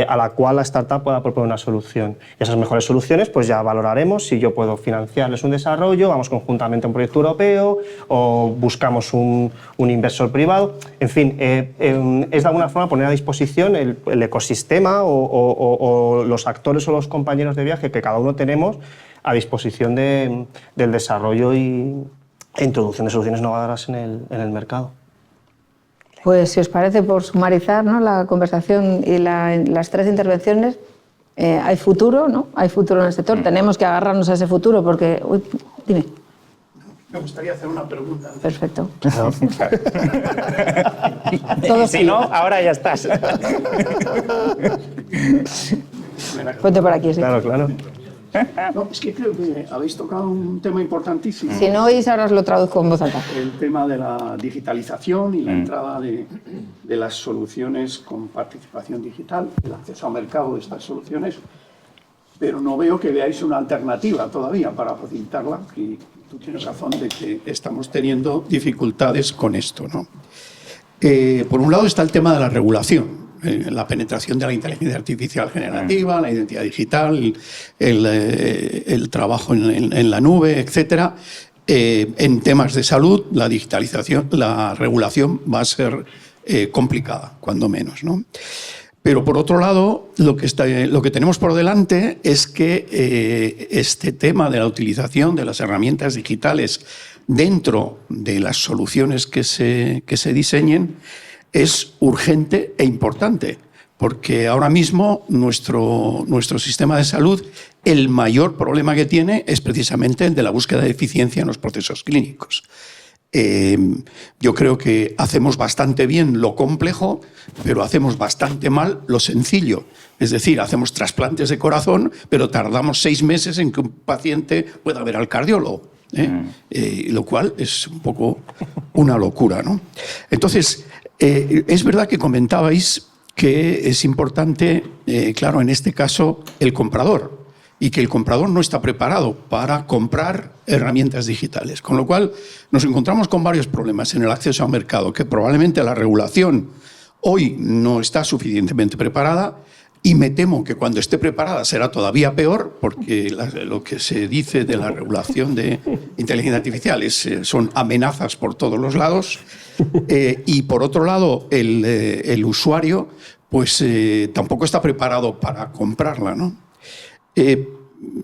a la cual la startup pueda proponer una solución. Y esas mejores soluciones, pues ya valoraremos si yo puedo financiarles un desarrollo, vamos conjuntamente a un proyecto europeo o buscamos un inversor privado. En fin, es de alguna forma poner a disposición el ecosistema o los actores o los compañeros de viaje que cada uno tenemos a disposición del desarrollo e introducción de soluciones innovadoras en el mercado. Pues si os parece, por sumarizar, ¿no?, la conversación y las tres intervenciones, hay futuro, ¿no? Hay futuro en el sector, tenemos que agarrarnos a ese futuro porque... Uy, dime. Me gustaría hacer una pregunta. Perfecto. Si no, ahora ya estás. Ponte por aquí, sí. Claro, claro. No, es que creo que habéis tocado un tema importantísimo. Si no oís, ahora os lo traduzco en voz alta. El tema de la digitalización y la entrada de las soluciones con participación digital, el acceso al mercado de estas soluciones, pero no veo que veáis una alternativa todavía para facilitarla, que tú tienes razón de que estamos teniendo dificultades con esto, ¿no? Por un lado está el tema de la regulación, la penetración de la inteligencia artificial generativa, la identidad digital, el trabajo en la nube, etcétera. En temas de salud, la digitalización, la regulación va a ser complicada, cuando menos, ¿no? Pero por otro lado, lo que tenemos por delante es que este tema de la utilización de las herramientas digitales dentro de las soluciones que se diseñen es urgente e importante, porque ahora mismo nuestro sistema de salud, el mayor problema que tiene es precisamente el de la búsqueda de eficiencia en los procesos clínicos. Yo creo que hacemos bastante bien lo complejo, pero hacemos bastante mal lo sencillo. Es decir, hacemos trasplantes de corazón, pero tardamos 6 meses en que un paciente pueda ver al cardiólogo, lo cual es un poco una locura, ¿no? Entonces, es verdad que comentabais que es importante, claro, en este caso, el comprador, y que el comprador no está preparado para comprar herramientas digitales. Con lo cual nos encontramos con varios problemas en el acceso al mercado, que probablemente la regulación hoy no está suficientemente preparada, y me temo que cuando esté preparada será todavía peor, porque lo que se dice de la regulación de inteligencia artificial son amenazas por todos los lados, y por otro lado el usuario pues tampoco está preparado para comprarla, ¿no?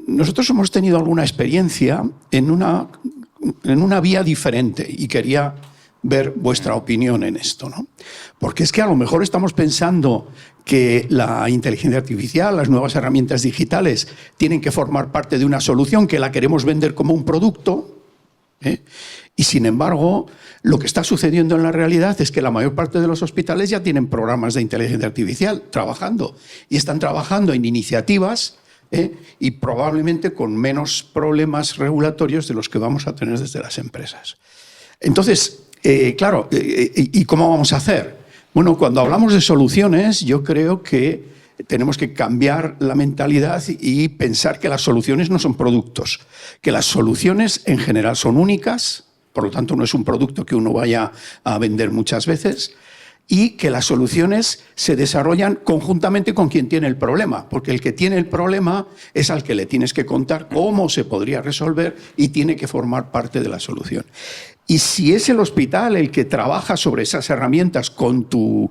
Nosotros hemos tenido alguna experiencia en una vía diferente y quería ver vuestra opinión en esto, ¿no? Porque es que a lo mejor estamos pensando que la inteligencia artificial, las nuevas herramientas digitales tienen que formar parte de una solución que la queremos vender como un producto, y sin embargo lo que está sucediendo en la realidad es que la mayor parte de los hospitales ya tienen programas de inteligencia artificial trabajando y están trabajando en iniciativas y probablemente con menos problemas regulatorios de los que vamos a tener desde las empresas. Entonces, claro, ¿y cómo vamos a hacer? Bueno, cuando hablamos de soluciones, yo creo que tenemos que cambiar la mentalidad y pensar que las soluciones no son productos, que las soluciones en general son únicas, por lo tanto no es un producto que uno vaya a vender muchas veces, y que las soluciones se desarrollan conjuntamente con quien tiene el problema, porque el que tiene el problema es al que le tienes que contar cómo se podría resolver y tiene que formar parte de la solución. Y si es el hospital el que trabaja sobre esas herramientas con tu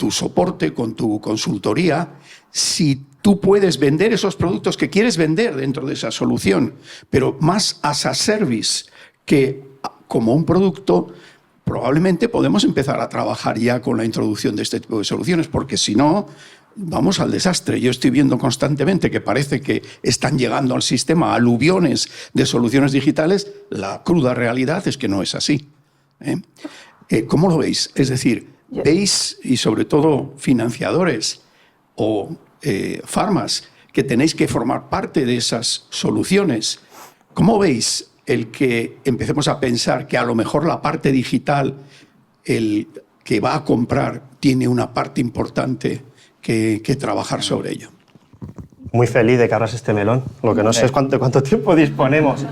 soporte, con tu consultoría, si tú puedes vender esos productos que quieres vender dentro de esa solución, pero más as a service que como un producto, probablemente podemos empezar a trabajar ya con la introducción de este tipo de soluciones, porque si no, vamos al desastre. Yo estoy viendo constantemente que parece que están llegando al sistema aluviones de soluciones digitales. La cruda realidad es que no es así. ¿Cómo lo veis? Es decir, ¿veis, y sobre todo financiadores o farmas, que tenéis que formar parte de esas soluciones? ¿Cómo veis el que empecemos a pensar que a lo mejor la parte digital, el que va a comprar, tiene una parte importante que trabajar sobre ello? Muy feliz de que abras este melón. Lo que no sé es cuánto tiempo disponemos.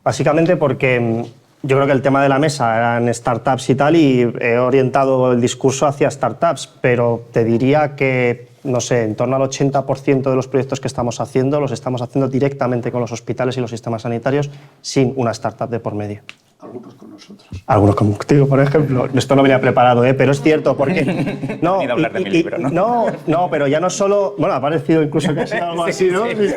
Básicamente porque yo creo que el tema de la mesa eran startups y tal, y he orientado el discurso hacia startups, pero te diría que, no sé, en torno al 80% de los proyectos que estamos haciendo los estamos haciendo directamente con los hospitales y los sistemas sanitarios sin una startup de por medio. Algunos con nosotros. Algunos contigo, por ejemplo. Esto no venía preparado, pero es cierto, porque... No, ni de hablar de mi libro, ¿no? No, pero ya no solo... Bueno, ha parecido incluso que ha sido algo así, ¿no? Sí.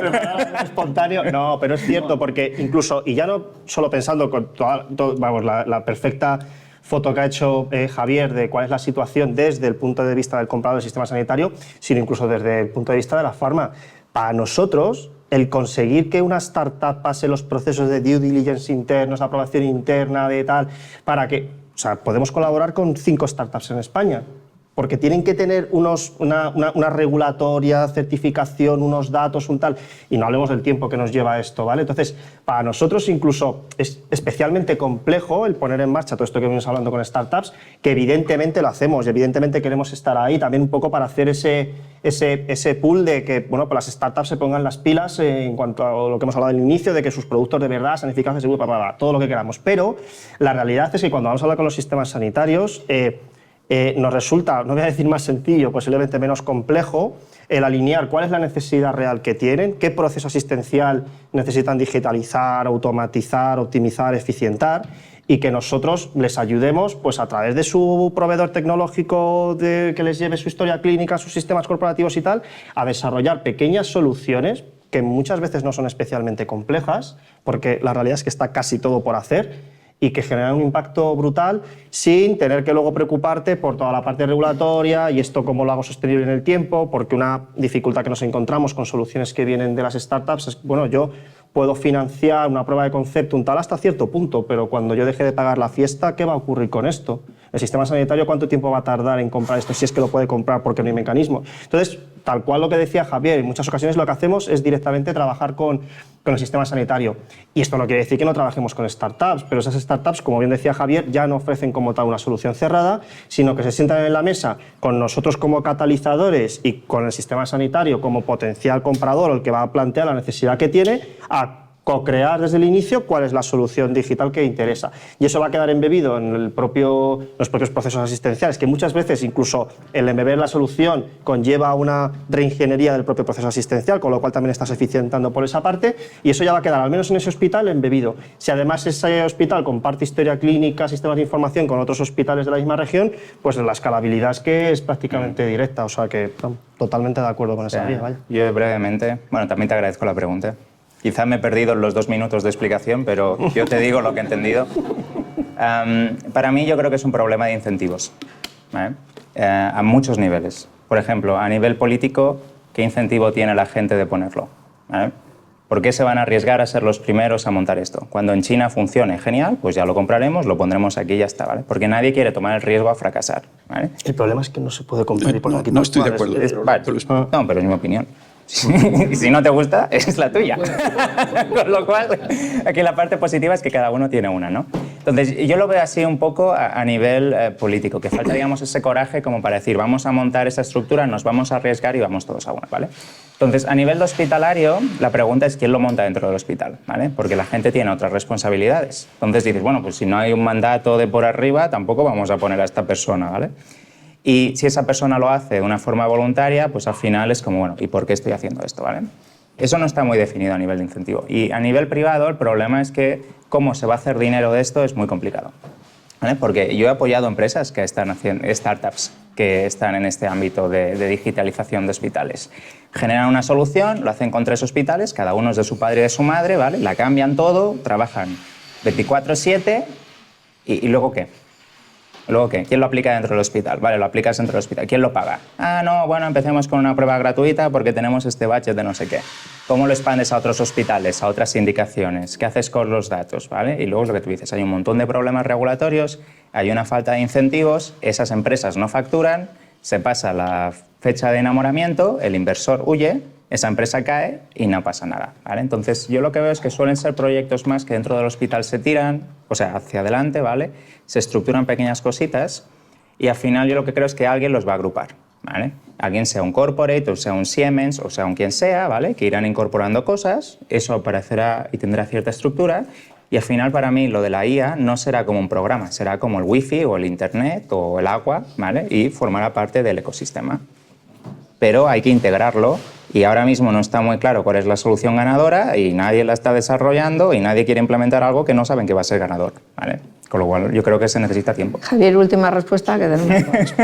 Espontáneo. No, pero es cierto, porque incluso, y ya no solo pensando con la perfecta foto que ha hecho Javier de cuál es la situación desde el punto de vista del comprador del sistema sanitario, sino incluso desde el punto de vista de la farma. Para nosotros, el conseguir que una startup pase los procesos de due diligence internos, aprobación interna, de tal, para que... O sea, podemos colaborar con 5 startups en España. porque tienen que tener una regulatoria, certificación, unos datos, un tal, y no hablemos del tiempo que nos lleva esto, ¿vale? Entonces, para nosotros incluso es especialmente complejo el poner en marcha todo esto que venimos hablando con startups, que evidentemente lo hacemos y evidentemente queremos estar ahí también un poco para hacer ese pool de que, bueno, pues las startups se pongan las pilas en cuanto a lo que hemos hablado al inicio, de que sus productos de verdad sean eficaces, seguros, todo lo que queramos. Pero la realidad es que cuando vamos a hablar con los sistemas sanitarios, nos resulta, no voy a decir más sencillo, posiblemente menos complejo, el alinear cuál es la necesidad real que tienen, qué proceso asistencial necesitan digitalizar, automatizar, optimizar, eficientar, y que nosotros les ayudemos pues, a través de su proveedor tecnológico que les lleve su historia clínica, sus sistemas corporativos y tal, a desarrollar pequeñas soluciones que muchas veces no son especialmente complejas, porque la realidad es que está casi todo por hacer, y que generan un impacto brutal sin tener que luego preocuparte por toda la parte regulatoria y esto cómo lo hago sostenible en el tiempo, porque una dificultad que nos encontramos con soluciones que vienen de las startups es, bueno, yo puedo financiar una prueba de concepto, un tal hasta cierto punto, pero cuando yo deje de pagar la fiesta, ¿qué va a ocurrir con esto? ¿El sistema sanitario cuánto tiempo va a tardar en comprar esto, si es que lo puede comprar porque no hay mecanismo? Entonces, tal cual lo que decía Javier, en muchas ocasiones lo que hacemos es directamente trabajar con el sistema sanitario. Y esto no quiere decir que no trabajemos con startups, pero esas startups, como bien decía Javier, ya no ofrecen como tal una solución cerrada, sino que se sientan en la mesa con nosotros como catalizadores y con el sistema sanitario como potencial comprador o el que va a plantear la necesidad que tiene, a co-crear desde el inicio cuál es la solución digital que interesa. Y eso va a quedar embebido en los propios procesos asistenciales, que muchas veces incluso el embeber la solución conlleva una reingeniería del propio proceso asistencial, con lo cual también estás eficientando por esa parte, y eso ya va a quedar, al menos en ese hospital, embebido. Si además ese hospital comparte historia clínica, sistemas de información con otros hospitales de la misma región, pues la escalabilidad es que es prácticamente directa, o sea que totalmente de acuerdo con esa vía. Vaya. Yo brevemente, bueno, también te agradezco la pregunta. Quizá me he perdido en los 2 minutos de explicación, pero yo te digo lo que he entendido. Para mí yo creo que es un problema de incentivos, ¿vale? A muchos niveles. Por ejemplo, a nivel político, ¿qué incentivo tiene la gente de ponerlo? ¿Vale? ¿Por qué se van a arriesgar a ser los primeros a montar esto? Cuando en China funcione, genial, pues ya lo compraremos, lo pondremos aquí y ya está, ¿vale? Porque nadie quiere tomar el riesgo a fracasar, ¿vale? El problema es que no se puede competir por aquí. No estoy de acuerdo. Vale. No, pero es mi opinión. Y si no te gusta, es la tuya. Con lo cual, aquí la parte positiva es que cada uno tiene una, ¿no? Entonces, yo lo veo así un poco a nivel político, que falta, digamos, ese coraje como para decir, vamos a montar esa estructura, nos vamos a arriesgar y vamos todos a una, ¿vale? Entonces, a nivel de hospitalario, la pregunta es quién lo monta dentro del hospital, ¿vale? Porque la gente tiene otras responsabilidades. Entonces dices, bueno, pues si no hay un mandato de por arriba, tampoco vamos a poner a esta persona, ¿vale? Y si esa persona lo hace de una forma voluntaria, pues al final es como, bueno, ¿y por qué estoy haciendo esto? ¿Vale? Eso no está muy definido a nivel de incentivo. Y a nivel privado, el problema es que cómo se va a hacer dinero de esto es muy complicado, ¿vale? Porque yo he apoyado empresas que están haciendo, startups que están en este ámbito de digitalización de hospitales. Generan una solución, lo hacen con 3 hospitales, cada uno es de su padre y de su madre, ¿vale? La cambian todo, trabajan 24/7 y ¿luego qué? ¿Luego qué? ¿Quién lo aplica dentro del hospital? Vale, lo aplicas dentro del hospital. ¿Quién lo paga? Ah, no, bueno, empecemos con una prueba gratuita porque tenemos este budget de no sé qué. ¿Cómo lo expandes a otros hospitales, a otras indicaciones? ¿Qué haces con los datos? ¿Vale? Y luego es lo que tú dices, hay un montón de problemas regulatorios, hay una falta de incentivos, esas empresas no facturan, se pasa la fecha de enamoramiento, el inversor huye, esa empresa cae y no pasa nada, ¿vale? Entonces, yo lo que veo es que suelen ser proyectos más que dentro del hospital se tiran, o sea, hacia adelante, ¿vale? Se estructuran pequeñas cositas y al final yo lo que creo es que alguien los va a agrupar, ¿vale? Alguien sea un corporate, o sea un Siemens, o sea un quien sea, ¿vale? Que irán incorporando cosas, eso aparecerá y tendrá cierta estructura y al final para mí lo de la IA no será como un programa, será como el wifi o el internet o el agua, ¿vale? Y formará parte del ecosistema. Pero hay que integrarlo y ahora mismo no está muy claro cuál es la solución ganadora y nadie la está desarrollando y nadie quiere implementar algo que no saben que va a ser ganador, ¿vale? Con lo cual yo creo que se necesita tiempo. Javier, última respuesta que tenemos.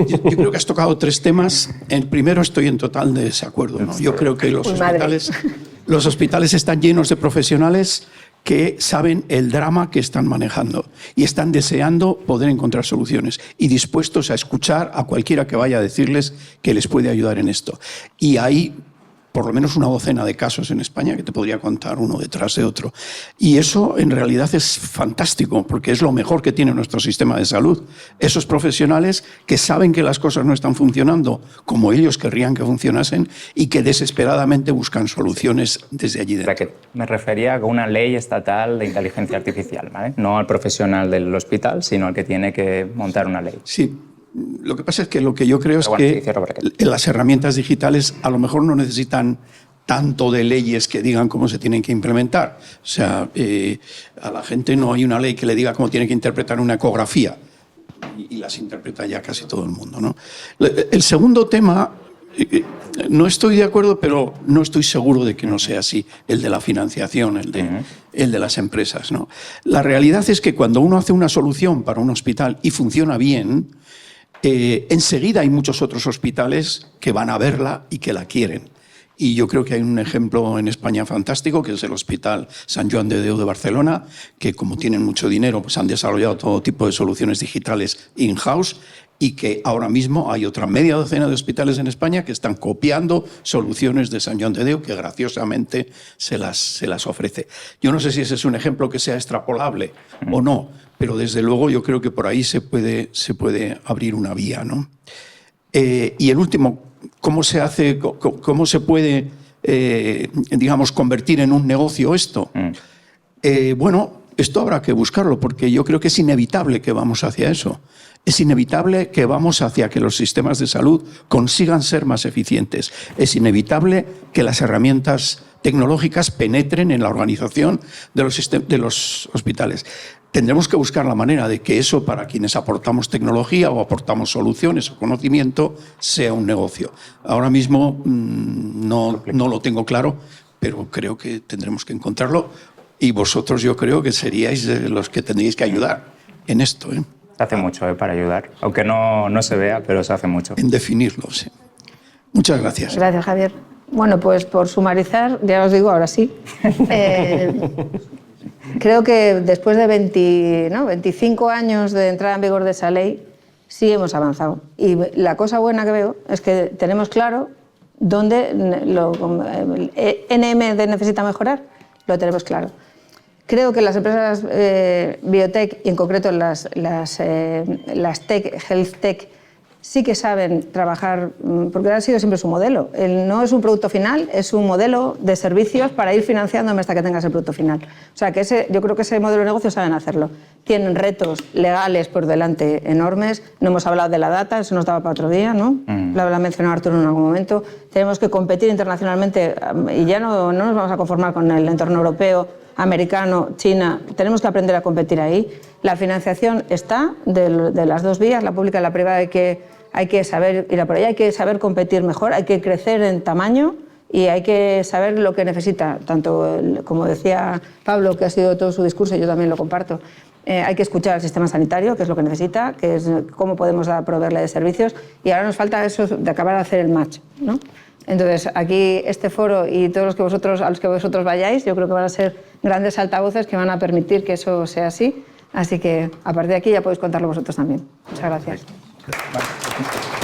Yo creo que has tocado 3 temas. El primero estoy en total desacuerdo, ¿no? Yo creo que los hospitales están llenos de profesionales que saben el drama que están manejando y están deseando poder encontrar soluciones y dispuestos a escuchar a cualquiera que vaya a decirles que les puede ayudar en esto. Y ahí por lo menos una docena de casos en España que te podría contar uno detrás de otro. Y eso en realidad es fantástico, porque es lo mejor que tiene nuestro sistema de salud. Esos profesionales que saben que las cosas no están funcionando como ellos querrían que funcionasen y que desesperadamente buscan soluciones desde allí dentro. Que me refería a una ley estatal de inteligencia artificial, ¿vale? No al profesional del hospital, sino al que tiene que montar una ley. Sí. Lo que pasa es que lo que yo creo es bueno, que las herramientas digitales a lo mejor no necesitan tanto de leyes que digan cómo se tienen que implementar. O sea, a la gente no hay una ley que le diga cómo tiene que interpretar una ecografía y las interpreta ya casi todo el mundo, ¿no? El segundo tema, no estoy de acuerdo, pero no estoy seguro de que no sea así, el de la financiación, el de las empresas, ¿no? La realidad es que cuando uno hace una solución para un hospital y funciona bien, enseguida hay muchos otros hospitales que van a verla y que la quieren. Y yo creo que hay un ejemplo en España fantástico, que es el Hospital Sant Joan de Déu de Barcelona, que como tienen mucho dinero, pues han desarrollado todo tipo de soluciones digitales in-house, y que ahora mismo hay otra media docena de hospitales en España que están copiando soluciones de Sant Joan de Déu, que graciosamente se las ofrece. Yo no sé si ese es un ejemplo que sea extrapolable o no, pero desde luego yo creo que por ahí se puede abrir una vía, ¿no? Y el último, ¿cómo se puede, digamos, convertir en un negocio esto? Bueno, esto habrá que buscarlo, porque yo creo que es inevitable que vamos hacia eso. Es inevitable que vamos hacia que los sistemas de salud consigan ser más eficientes. Es inevitable que las herramientas tecnológicas penetren en la organización de los hospitales. Tendremos que buscar la manera de que eso, para quienes aportamos tecnología o aportamos soluciones o conocimiento, sea un negocio. Ahora mismo no lo tengo claro, pero creo que tendremos que encontrarlo, y vosotros yo creo que seríais los que tendríais que ayudar en esto, ¿eh? Se hace mucho para ayudar, aunque no se vea, pero se hace mucho. En definirlo, sí. Muchas gracias. Gracias, Javier. Bueno, pues por sumarizar, ya os digo ahora sí. Creo que después de 25 años de entrada en vigor de esa ley, sí hemos avanzado. Y la cosa buena que veo es que tenemos claro dónde NM necesita mejorar, lo tenemos claro. Creo que las empresas biotech, y en concreto las tech, health tech, sí que saben trabajar, porque ha sido siempre su modelo. No es un producto final, es un modelo de servicios para ir financiándome hasta que tengas el producto final. O sea, que yo creo que ese modelo de negocio saben hacerlo. Tienen retos legales por delante enormes. No hemos hablado de la data, eso nos daba para otro día, ¿no? Lo ha mencionado Arturo en algún momento. Tenemos que competir internacionalmente y ya no nos vamos a conformar con el entorno europeo, americano, China. Tenemos que aprender a competir ahí. La financiación está de las dos vías, la pública y la privada. Hay que saber ir a por ella, hay que saber competir mejor, hay que crecer en tamaño y hay que saber lo que necesita, tanto como decía Pablo, que ha sido todo su discurso, yo también lo comparto. Hay que escuchar al sistema sanitario, que es lo que necesita, que es cómo podemos proveerle de servicios, y ahora nos falta eso de acabar de hacer el match, ¿no? Entonces, aquí este foro y todos los a los que vosotros vayáis, yo creo que van a ser grandes altavoces que van a permitir que eso sea así. Así que a partir de aquí ya podéis contarlo vosotros también. Muchas gracias. Vale.